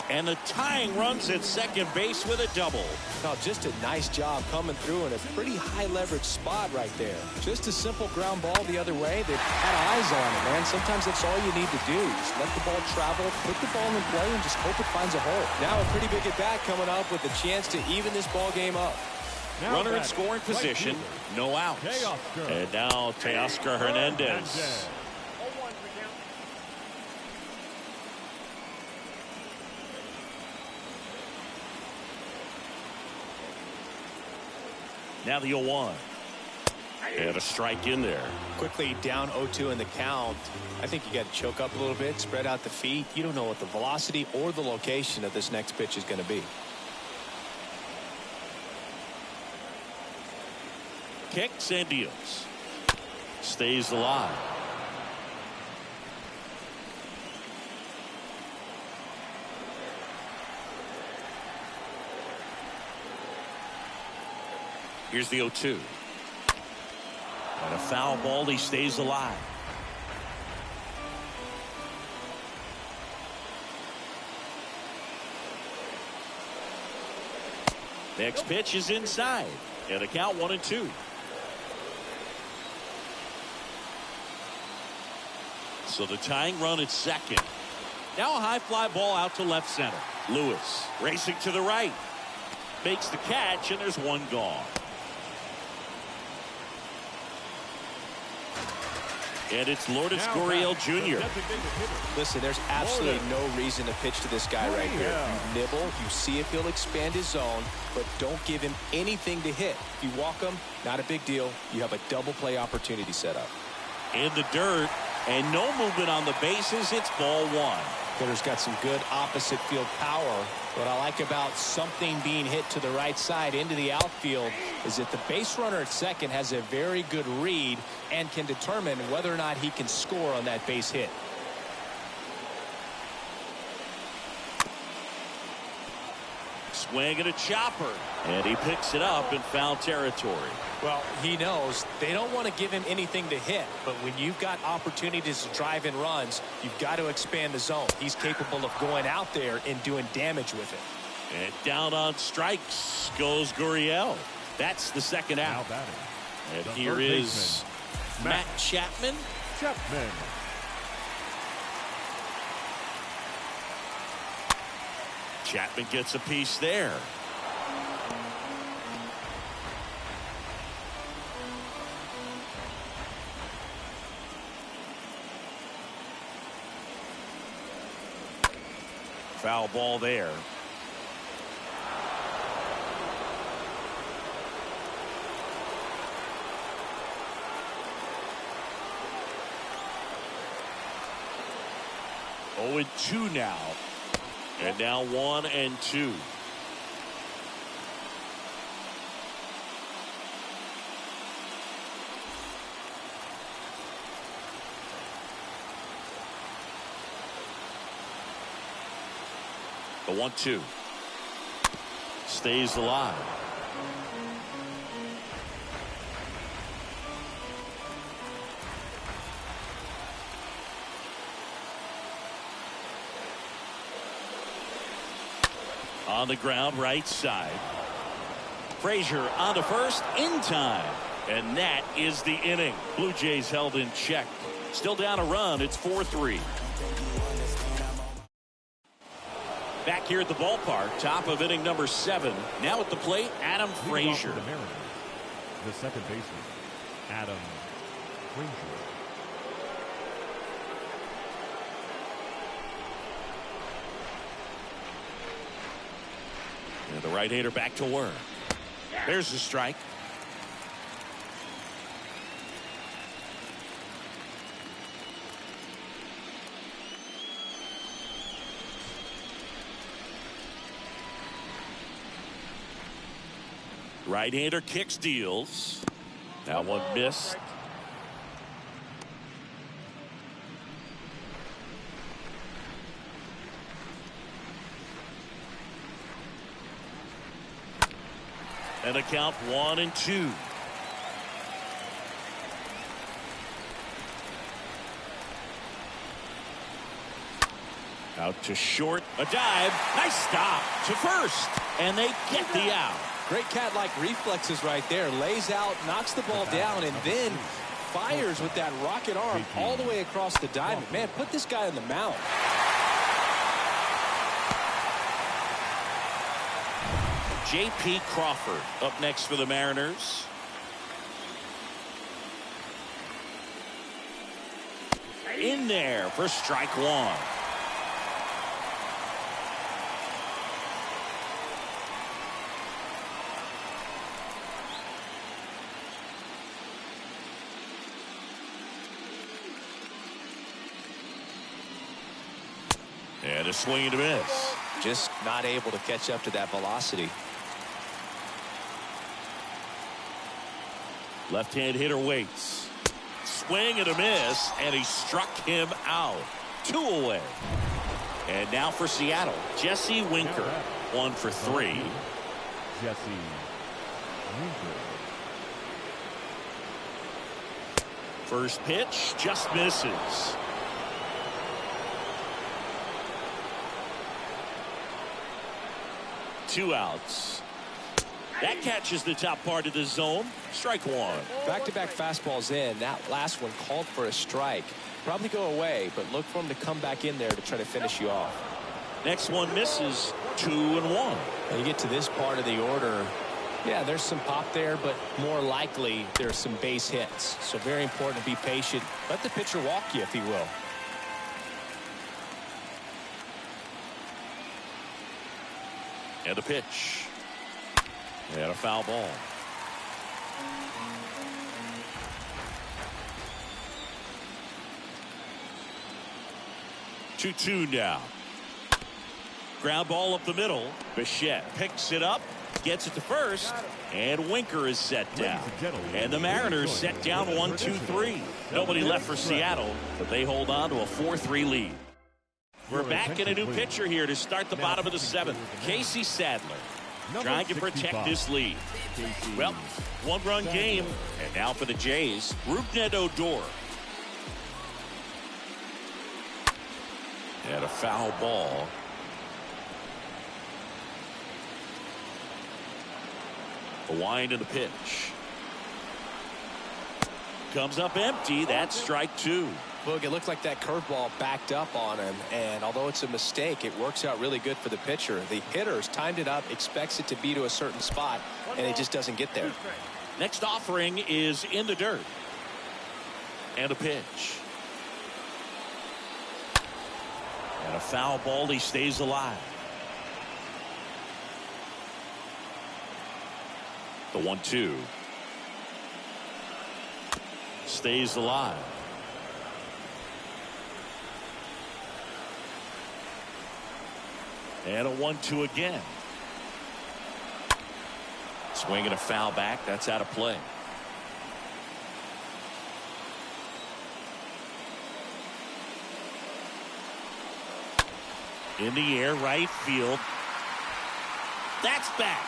And the tying runs at second base with a double.
Now, just a nice job coming through in a pretty high leverage spot right there. Just a simple ground ball the other way. They've had eyes on it, man. Sometimes that's all you need to do. Just let the ball travel, put the ball in play, and just hope it finds a hole. Now a pretty big at bat coming up with a chance to even this ball game up.
Now
runner in scoring position, no outs. And now Teoscar Hernandez. Now the 0-1. And a strike in there.
Quickly down 0-2 in the count. I think you got to choke up a little bit, spread out the feet. You don't know what the velocity or the location of this next pitch is going to be.
Kicks and deals. Stays alive. Here's the 0-2. And a foul ball. He stays alive. Next pitch is inside. And a count 1-2. So the tying run at second. Now a high fly ball out to left center. Lewis racing to the right. Makes the catch, and there's one gone. And it's Lourdes
Now
Gurriel
back,
Jr.
the designated hitter.
Listen, there's absolutely no reason to pitch to this guy right here. You nibble, you see if he'll expand his zone, but don't give him anything to hit. If you walk him, not a big deal. You have a double play opportunity set up.
In the dirt, and no movement on the bases. It's ball one.
Hitter's got some good opposite field power. What I like about something being hit to the right side into the outfield is that the base runner at second has a very good read and can determine whether or not he can score on that base hit.
Swing and a chopper. And he picks it up in foul territory.
Well, he knows they don't want to give him anything to hit, but when you've got opportunities to drive in runs, you've got to expand the zone. He's capable of going out there and doing damage with it.
And down on strikes goes Gurriel. That's the second
Now
out.
batting.
And
The
here
third
is
baseman,
Matt Chapman.
Chapman.
Chapman gets a piece there. Foul ball there. Oh, and 2 now. And now 1 and 2. The 1-2 stays alive. On the ground, right side. Frazier on to first in time. And that is the inning. Blue Jays held in check. Still down a run. It's 4-3. Back here at the ballpark, top of inning number 7. Now at the plate, Adam Frazier.
The Mariners, the second baseman, Adam Frazier.
And the right-hander back to work. There's the strike. Right-hander kicks, deals. That one missed. And a count 1 and 2. Out to short, a dive, nice stop to first, and they get the out.
Great cat-like reflexes right there. Lays out, knocks the ball down, and then fires with that rocket arm all the way across the diamond. Man, put this guy on the mound.
J.P. Crawford up next for the Mariners. In there for strike 1. And a swing and a miss.
Just not able to catch up to that velocity.
Left-hand hitter waits. Swing and a miss, and he struck him out. 2 away. And now for Seattle, Jesse Winker. 1 for 3.
Jesse Winker.
First pitch just misses. Two outs. That catches the top part of the zone. Strike 1.
Back-to-back fastballs in. That last one called for a strike. Probably go away, but look for him to come back in there to try to finish you off.
Next one misses. 2 and 1.
When you get to this part of the order, Yeah, there's some pop there, but more likely there's some base hits. So very important to be patient. Let the pitcher walk you, if he will.
And a pitch. And a foul ball. Two now. Ground ball up the middle. Bichette picks it up, gets it to first, and Winker is set down. And the Mariners set down 1-2-3. Nobody left for Seattle, but they hold on to a 4-3 lead. We're back in a new pitcher here to start the bottom of the seventh. Casey Sadler trying to protect this lead. Well, one-run game, and now for the Jays, Rougned Odor. And a foul ball. The wind of the pitch. Comes up empty. That's strike two.
Look, it looked like that curveball backed up on him, and although it's a mistake, it works out really good for the pitcher. The hitter's timed it up, expects it to be to a certain spot, and it just doesn't get there.
Next offering is in the dirt. And a pitch. And a foul ball. He stays alive. The 1-2. Stays alive. And a 1-2 again. Swinging a foul back. That's out of play. In the air, right field. That's back.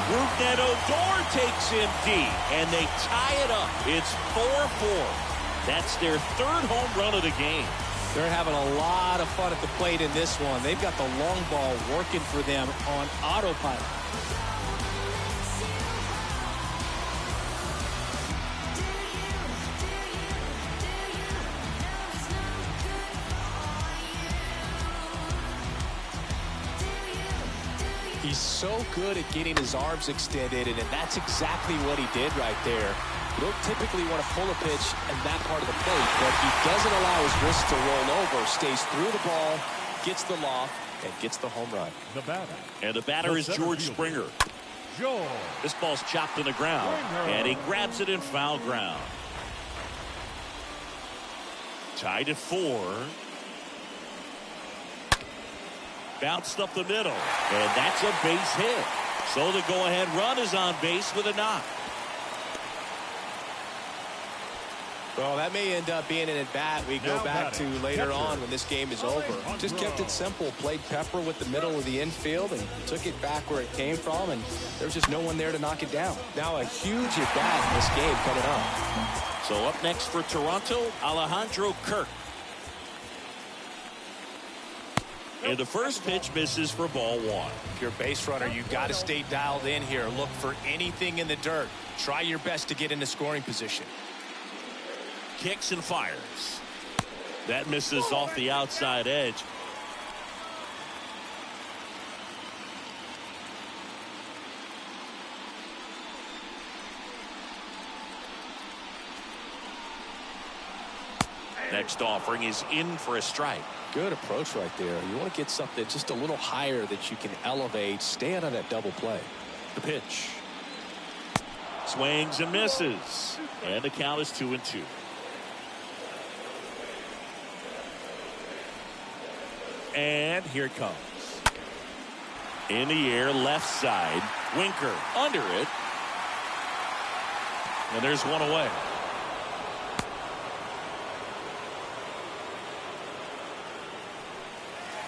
Rougned Odor takes him deep, and they tie it up. It's 4-4. That's their third home run of the game.
They're having a lot of fun at the plate in this one. They've got the long ball working for them on autopilot.
He's so good at getting his arms extended, and that's exactly what he did right there. You don't typically want to pull a pitch in that part of the plate, but he doesn't allow his wrist to roll over, stays through the ball, gets the loft, and gets the home run.
The batter.
And the batter is George Springer. This ball's chopped in the ground, and he grabs it in foul ground. Tied at 4. Bounced up the middle, and that's a base hit. So the go-ahead run is on base with a knock.
Well, that may end up being an at-bat we go back to later on when this game is over. Just kept it simple, played Pepper with the middle of the infield and took it back where it came from, and there's just no one there to knock it down. Now a huge at-bat in this game coming up.
So up next for Toronto, Alejandro Kirk. And the first pitch misses for ball 1.
If you're a base runner, you've got to stay dialed in here. Look for anything in the dirt. Try your best to get into scoring position.
Kicks and fires. That misses off the outside edge. Next offering is in for a strike.
Good approach right there. You want to get something just a little higher that you can elevate. Stay out of that double play.
The pitch. Swings and misses. And the count is 2-2. And here it comes. In the air, left side. Winker under it. And there's one away.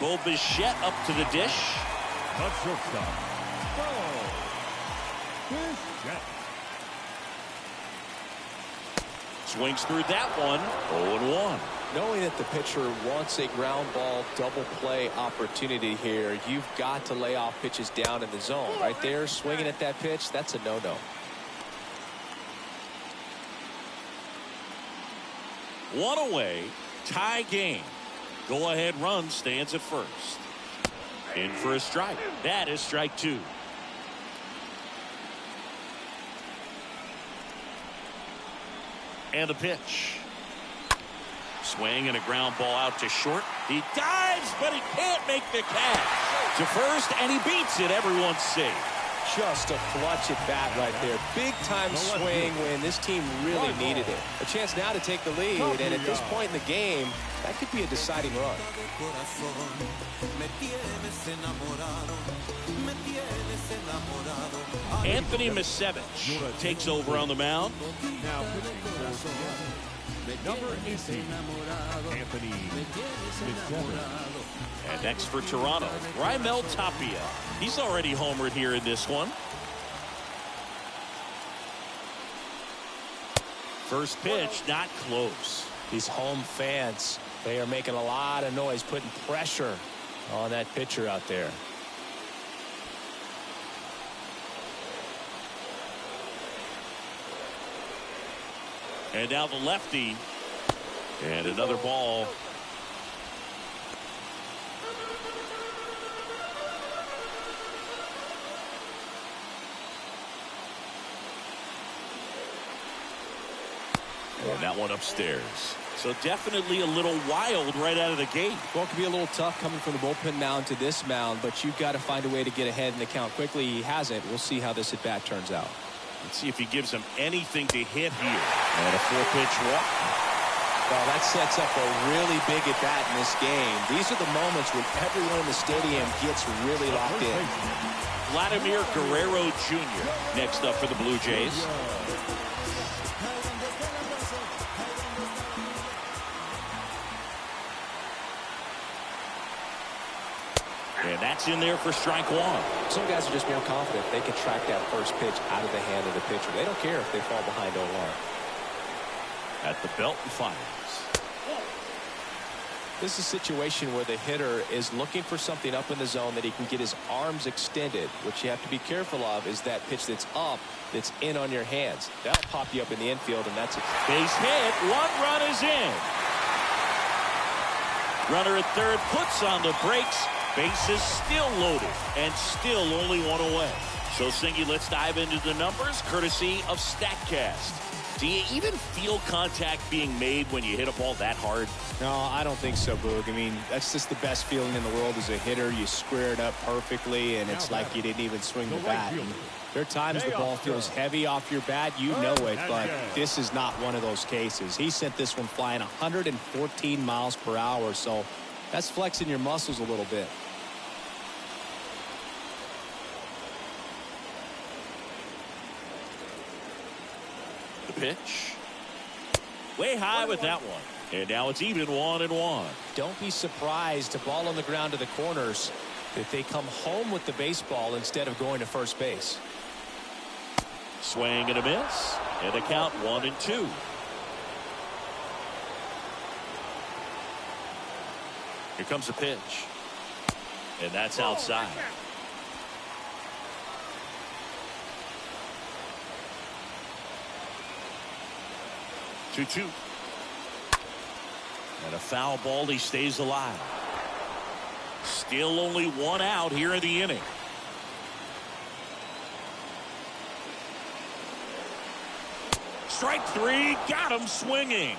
Bo Bichette up to the dish.
The shortstop. Bichette.
Swings through that one. 0-1.
Knowing that the pitcher wants a ground ball double play opportunity here, you've got to lay off pitches down in the zone. Right there, swinging at that pitch, that's a no-no.
One away, tie game. Go-ahead run stands at first. In for a strike. That is strike 2. And the pitch. Swing and a ground ball out to short. He dives, but he can't make the catch. To first, and he beats it. Everyone's safe.
Just a clutch at bat right there. Big time swing when this team really needed it. A chance now to take the lead, and at this point in the game, that could be a deciding run.
Anthony Misevich takes over on the mound.
Now pitching for Seattle, number 18, Anthony Misevich.
And next for Toronto, Raimel Tapia. He's already homered here in this one. First pitch, not close.
These home fans, they are making a lot of noise, putting pressure on that pitcher out there.
And now the lefty. And another ball. And that one upstairs. So definitely a little wild right out of the gate.
Well, it could be a little tough coming from the bullpen mound to this mound, but you've got to find a way to get ahead in the count quickly. He hasn't. We'll see how this at bat turns out.
Let's see if he gives him anything to hit here. And a 4-pitch walk.
Well, that sets up a really big at bat in this game. These are the moments when everyone in the stadium gets really locked in.
Vladimir Guerrero Jr. next up for the Blue Jays. And that's in there for strike 1.
Some guys are just more confident they can track that first pitch out of the hand of the pitcher. They don't care if they fall behind 0-1.
At the belt and fires.
This is a situation where the hitter is looking for something up in the zone that he can get his arms extended. What you have to be careful of is that pitch that's up, that's in on your hands. That'll pop you up in the infield, and that's it.
Base hit. 1 run is in. Runner at third puts on the brakes. Bases still loaded and still only 1 away. So, Singy, let's dive into the numbers courtesy of StatCast. Do you even feel contact being made when you hit a ball that hard?
No, I don't think so, Boog. I mean, that's just the best feeling in the world as a hitter. You square it up perfectly, and it's like you didn't even swing the bat. And there are times the ball feels heavy off your bat. You know it, but this is not one of those cases. He sent this one flying 114 miles per hour, so that's flexing your muscles a little bit.
The pitch. Way high with that one. And now it's even 1-1.
Don't be surprised, a ball on the ground to the corners, if they come home with the baseball instead of going to first base.
Swing and a miss. And a count 1-2. Here comes the pitch. And that's outside. 2-2. And a foul ball. He stays alive. Still only 1 out here in the inning. Strike 3. Got him swinging.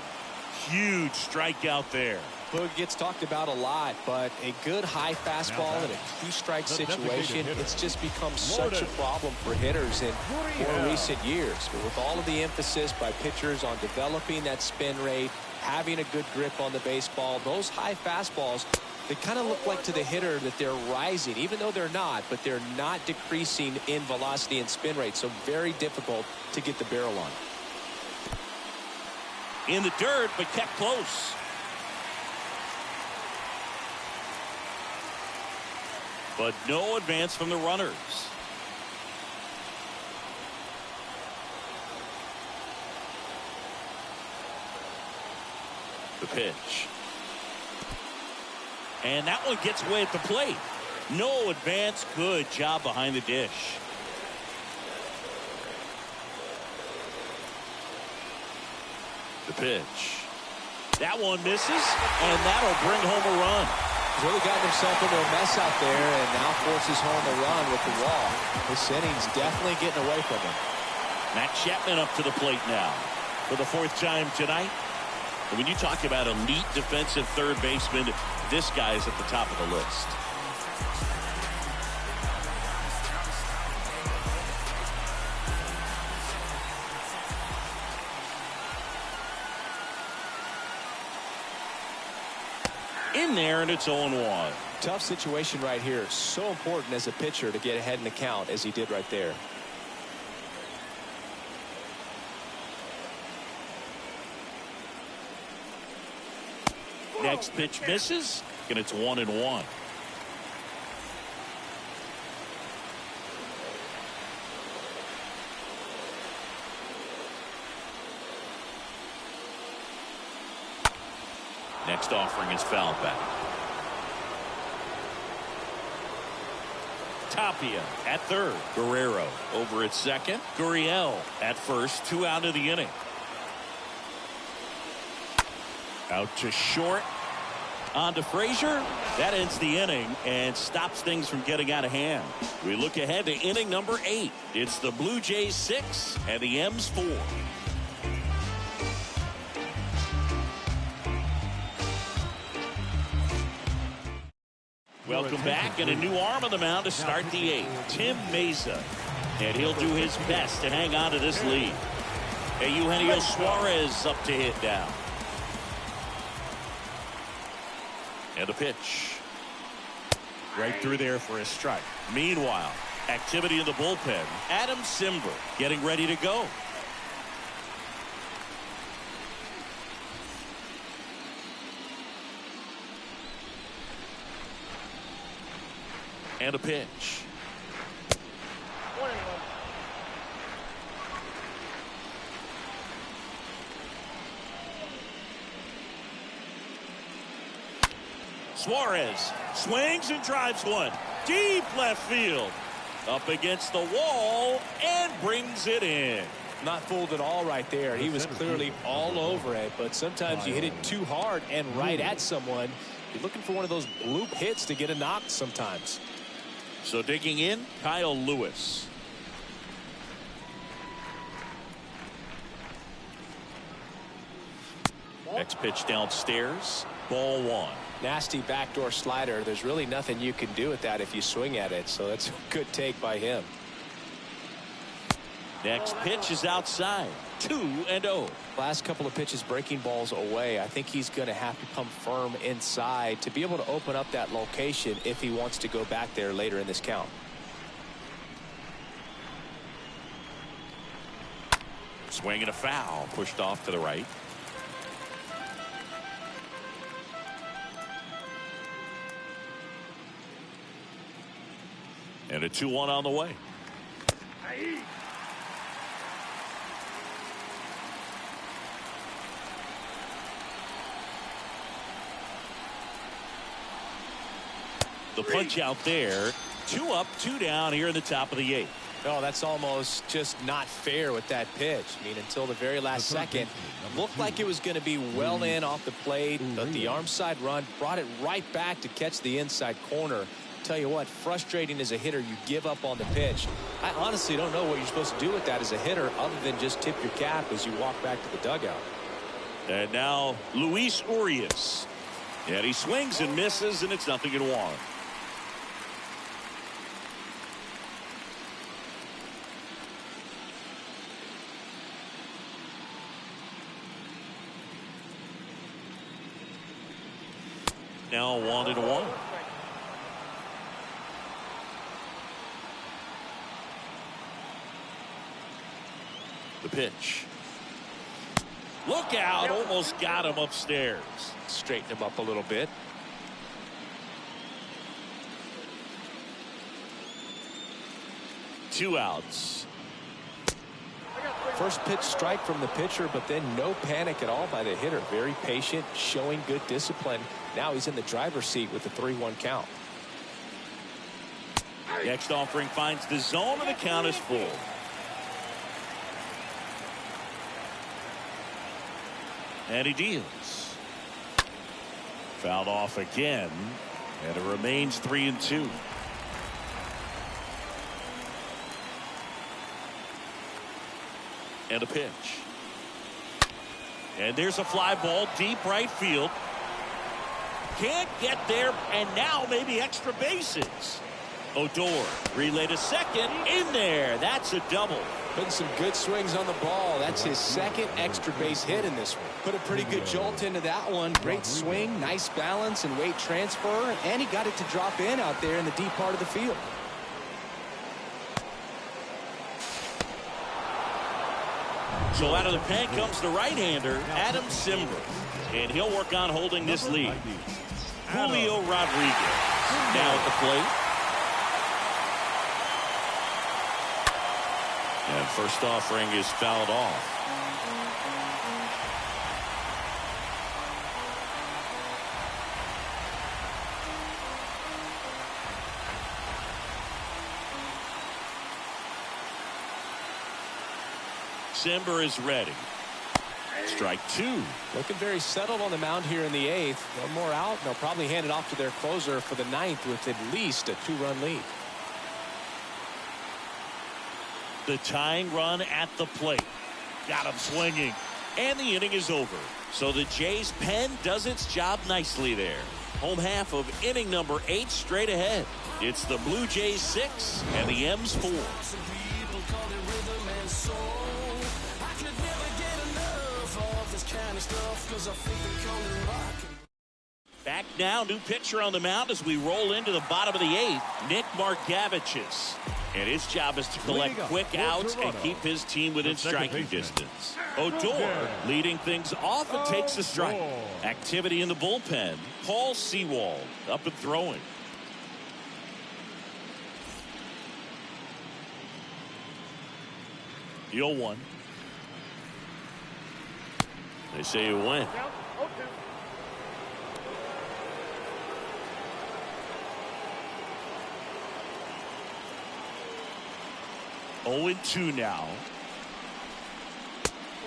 Huge strikeout there.
Boog gets talked about a lot, but a good high fastball in a 2-strike situation, it's just become such a problem for hitters in more recent years. But with all of the emphasis by pitchers on developing that spin rate, having a good grip on the baseball, those high fastballs, they kind of look like to the hitter that they're rising, even though they're not, but they're not decreasing in velocity and spin rate, so very difficult to get the barrel on.
In the dirt, but kept close. But no advance from the runners. The pitch. And that one gets away at the plate. No advance. Good job behind the dish. The pitch. That one misses, and that'll bring home a run.
He's really gotten himself into a mess out there and now forces home a run with the wall. This inning's definitely getting away from him.
Matt Chapman up to the plate now for the 4th time tonight. And when you talk about elite defensive third baseman, this guy is at the top of the list. In there, and it's 0-1.
Tough situation right here. So important as a pitcher to get ahead in the count as he did right there.
Next pitch misses, and it's 1-1. Next offering is fouled back. Tapia at third. Guerrero over at second. Gurriel at first. 2 out of the inning. Out to short. On to Frazier. That ends the inning and stops things from getting out of hand. We look ahead to inning number 8. It's the Blue Jays 6 and the M's 4. Welcome back, and a new arm on the mound to start the 8th. Tim Mesa. And he'll do his best to hang on to this lead. And Eugenio Suarez up to hit down. And a pitch. Right through there for a strike. Meanwhile, activity in the bullpen. Adam Simber getting ready to go. And a pitch.
1-1.
Suarez swings and drives one. Deep left field. Up against the wall and brings it in.
Not fooled at all right there. He was clearly all over it, but sometimes you hit it too hard and right at someone. You're looking for one of those bloop hits to get a knock sometimes.
So digging in, Kyle Lewis. Next pitch downstairs. Ball 1.
Nasty backdoor slider. There's really nothing you can do with that if you swing at it. So that's a good take by him.
Next pitch is outside. 2-0.
Last couple of pitches breaking balls away. I think he's going to have to come firm inside to be able to open up that location if he wants to go back there later in this count.
Swing and a foul. Pushed off to the right. And a 2-1 on the way. The punch out there. 2 up, 2 down here in the top of the 8th.
No, that's almost just not fair with that pitch. I mean, until the very last second, looked like it was going to be well in off the plate, but the arm side run brought it right back to catch the inside corner. Tell you what, frustrating as a hitter, you give up on the pitch. I honestly don't know what you're supposed to do with that as a hitter other than just tip your cap as you walk back to the dugout.
And now Luis Urias. And he swings and misses, and it's 0-1. Now 1-1. The pitch. Look out, almost got him upstairs.
Straighten him up a little bit.
Two outs.
First pitch strike from the pitcher, but then no panic at all by the hitter. Very patient, showing good discipline. Now he's in the driver's seat with the 3-1 count.
Next offering finds the zone, and the count is full. And he deals. Fouled off again. And it remains 3-2. And a pitch. And there's a fly ball deep right field. Can't get there, and now maybe extra bases. Odor, relay to second, in there. That's a double.
Putting some good swings on the ball. That's his second extra base hit in this one. Put a pretty good jolt into that one. Great swing, nice balance and weight transfer, and he got it to drop in out there in the deep part of the field.
So out of the pen comes the right-hander, Adam Simber. And he'll work on holding this lead. Julio Rodriguez now at the plate. And first offering is fouled off. Simber is ready. Strike two.
Looking very settled on the mound here in the eighth. One more out, and they'll probably hand it off to their closer for the ninth with at least a 2-run lead.
The tying run at the plate. Got him swinging. And the inning is over. So the Jays' pen does its job nicely there. Home half of inning number 8 straight ahead. It's the Blue Jays 6 and the M's 4. Back now, new pitcher on the mound as we roll into the bottom of the 8th, Nick Margevicius. And his job is to collect quick outs and keep his team within striking distance. Odor leading things off and takes a strike. Activity in the bullpen. Paul Sewald up and throwing. The 0-1. They say you win. 0-2 now.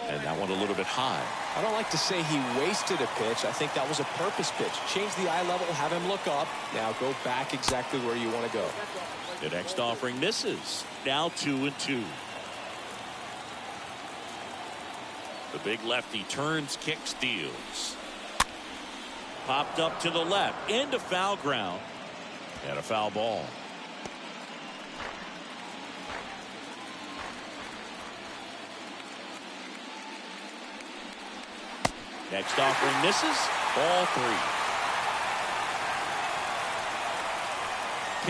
And that one a little bit high.
I don't like to say he wasted a pitch. I think that was a purpose pitch. Change the eye level, have him look up. Now go back exactly where you want to go.
The next offering misses. Now 2-2. The big lefty turns, kicks, steals. Popped up to the left, into foul ground. And a foul ball. Next offering misses. Ball 3.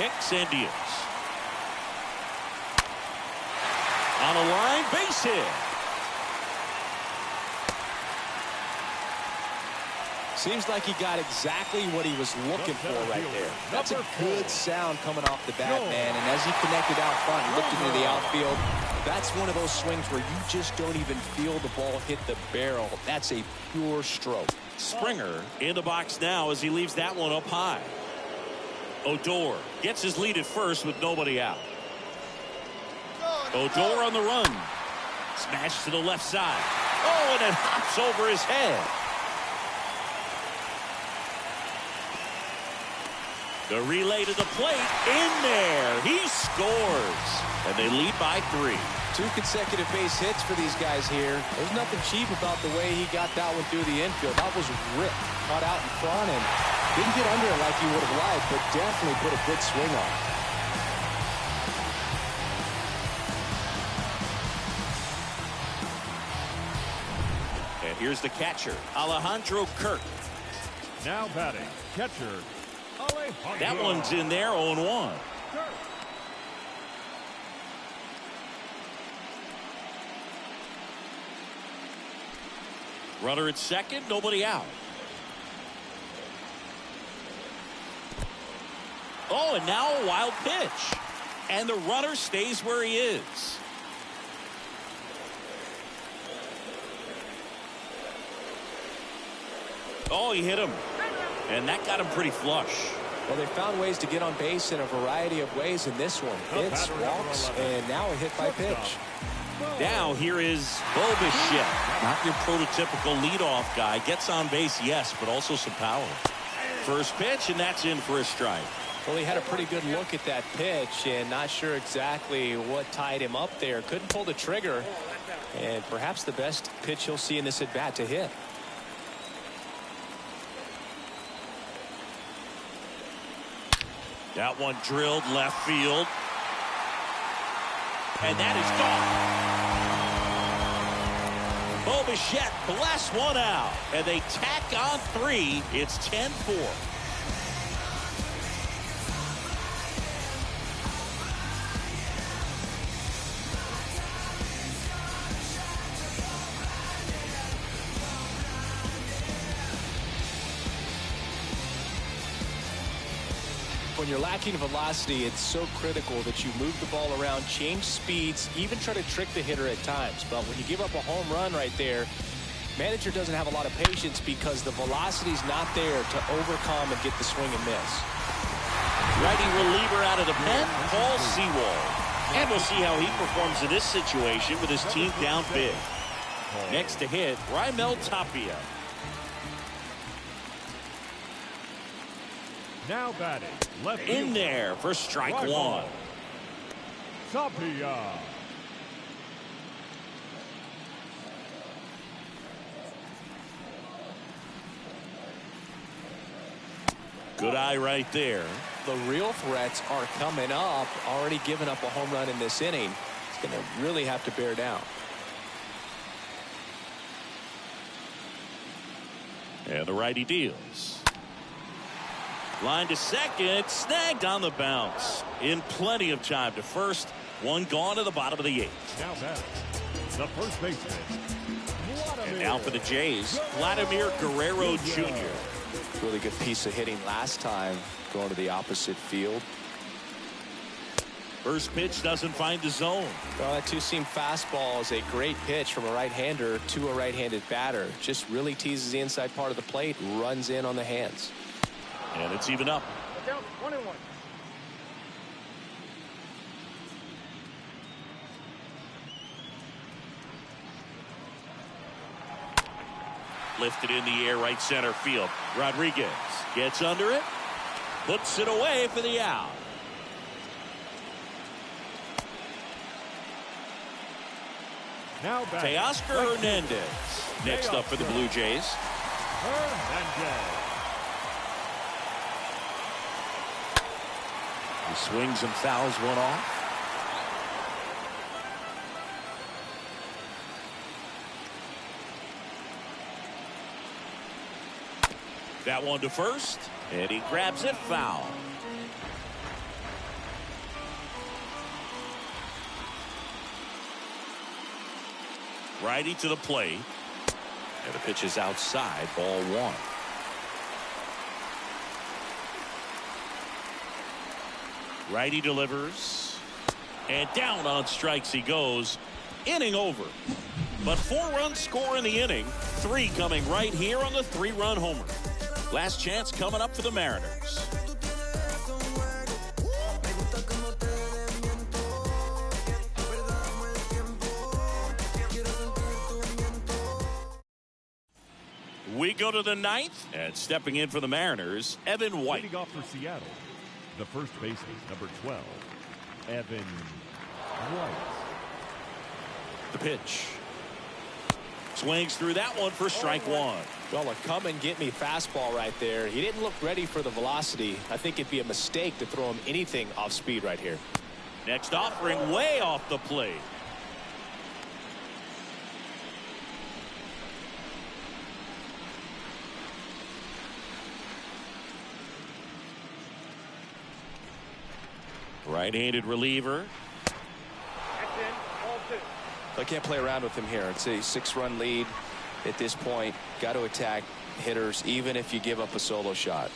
Kicks and deals. On a line, base hit.
Seems like he got exactly what he was looking for right there. That's a good sound coming off the bat, man. And as he connected out front and looked into the outfield, that's one of those swings where you just don't even feel the ball hit the barrel. That's a pure stroke.
Springer in the box now as he leaves that one up high. Odor gets his lead at first with nobody out. Odor on the run. Smash to the left side. Oh, and it hops over his head. The relay to the plate, in there. He scores. And they lead by 3.
2 consecutive base hits for these guys here. There's nothing cheap about the way he got that one through the infield. That was ripped, caught out in front, and didn't get under it like he would have liked, but definitely put a good swing on it.
And here's the catcher, Alejandro Kirk.
Now batting, catcher.
That one's in there, 0-1. Runner at second, nobody out. Oh, and now a wild pitch. And the runner stays where he is. Oh, he hit him. And that got him pretty flush.
Well, they found ways to get on base in a variety of ways in this one. Hits, walks, and now a hit by pitch.
Now here is Bo Bichette. Not your prototypical leadoff guy. Gets on base, yes, but also some power. first pitch, and that's in for a strike.
Well, he had a pretty good look at that pitch and not sure exactly what tied him up there. Couldn't pull the trigger, and perhaps the best pitch he'll see in this at bat to hit.
That one drilled left field. And that is gone. Bo Bichette blasts one out. And they tack on 3. It's 10-4.
When you're lacking velocity, it's so critical that you move the ball around, change speeds, even try to trick the hitter at times. But when you give up a home run right there, manager doesn't have a lot of patience because the velocity's not there to overcome and get the swing and miss.
Righty reliever out of the pen, Paul Sewald. And we'll see how he performs in this situation with his team down big. Next to hit, Raimel Tapia.
Now batting, left
In there for strike one.
Tapia.
Good eye right there.
The real threats are coming up. Already given up a home run in this inning. It's going to really have to bear down.
And the righty deals. Line to second, snagged on the bounce. In plenty of time to first. One gone to the bottom of the 8th.
Now batting, the first baseman.
And now for the Jays, Vladimir Guerrero Jr.
Really good piece of hitting last time, going to the opposite field.
First pitch doesn't find the zone.
Well, that two-seam fastball is a great pitch from a right-hander to a right-handed batter. Just really teases the inside part of the plate, runs in on the hands.
And it's even up.
Down 1-1.
Lifted in the air, right center field. Rodriguez gets under it, puts it away for the out.
Now batting,
Teoscar Hernandez next up for the Blue Jays.
Hernandez.
He swings and fouls one off. That one to first, and he grabs it foul. Righty to the plate, and the pitch is outside, ball 1. Righty delivers, and down on strikes he goes. Inning over. But 4 runs score in the inning, 3 coming right here on the 3-run homer. Last chance coming up for the Mariners. We go to the 9th, and stepping in for the Mariners, Evan White.
Leading off for Seattle, the first baseman, number 12, Evan White.
The pitch. Swings through that one for strike 1.
Well, a come-and-get-me fastball right there. He didn't look ready for the velocity. I think it'd be a mistake to throw him anything off speed right here.
Next offering way off the plate. Right-handed reliever.
That's in. Ball 2.
I can't play around with him here. It's a 6-run lead at this point. Got to attack hitters even if you give up a solo shot.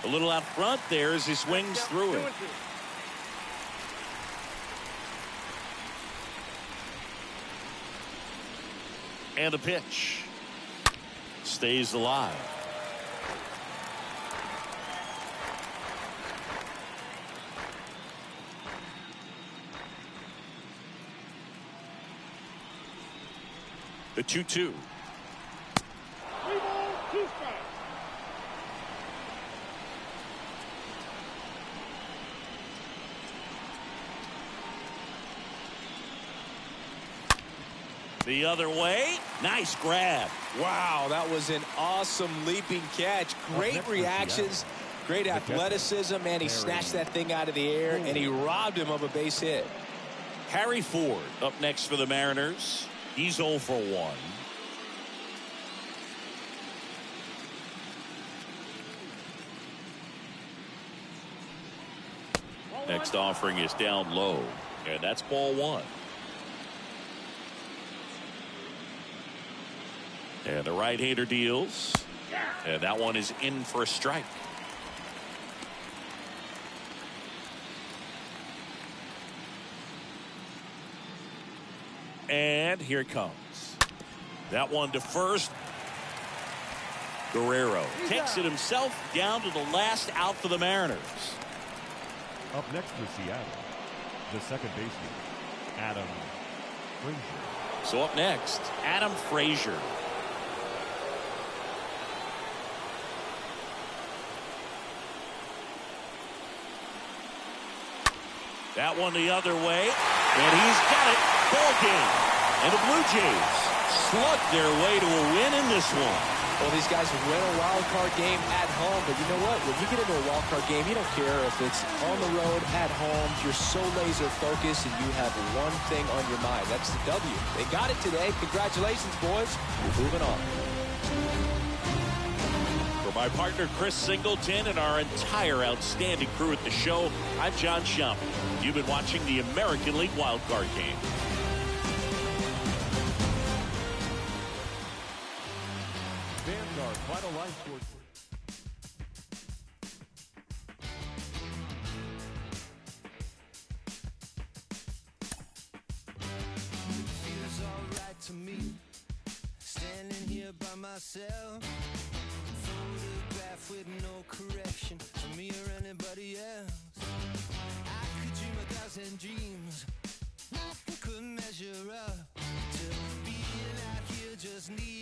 A little out front there as he swings through it.
2-2.
And the pitch. Stays alive. The 2-2.
3 balls, 2 strikes.
The other way. Nice grab.
Wow, that was an awesome leaping catch. Great reactions, great athleticism, and he snatched that thing out of the air, and he robbed him of a base hit.
Harry Ford up next for the Mariners. He's 0 for 1. Next offering is down low, and that's ball 1. And the right-hander deals, and that one is in for a strike. And here it comes. That one to first. Guerrero takes it himself down to the last out for the Mariners.
Up next for Seattle, the second baseman, Adam Frazier.
So up next, Adam Frazier. That one the other way, and he's got it. Ball game. And the Blue Jays slugged their way to a win in this one.
Well, these guys win a wild card game at home, but you know what? When you get into a wild card game, you don't care if it's on the road, at home. You're so laser focused, and you have one thing on your mind. That's the W. They got it today. Congratulations, boys. We're moving on.
For my partner, Chris Singleton, and our entire outstanding crew at the show, I'm John Champy. You've been watching the American League Wild Card Game.
Vanguard Final Line Sports.
Feels alright to me, standing here by myself. Photograph with no correction for me or anybody else. I could dream 1,000 dreams, nothing could measure up to being out here just need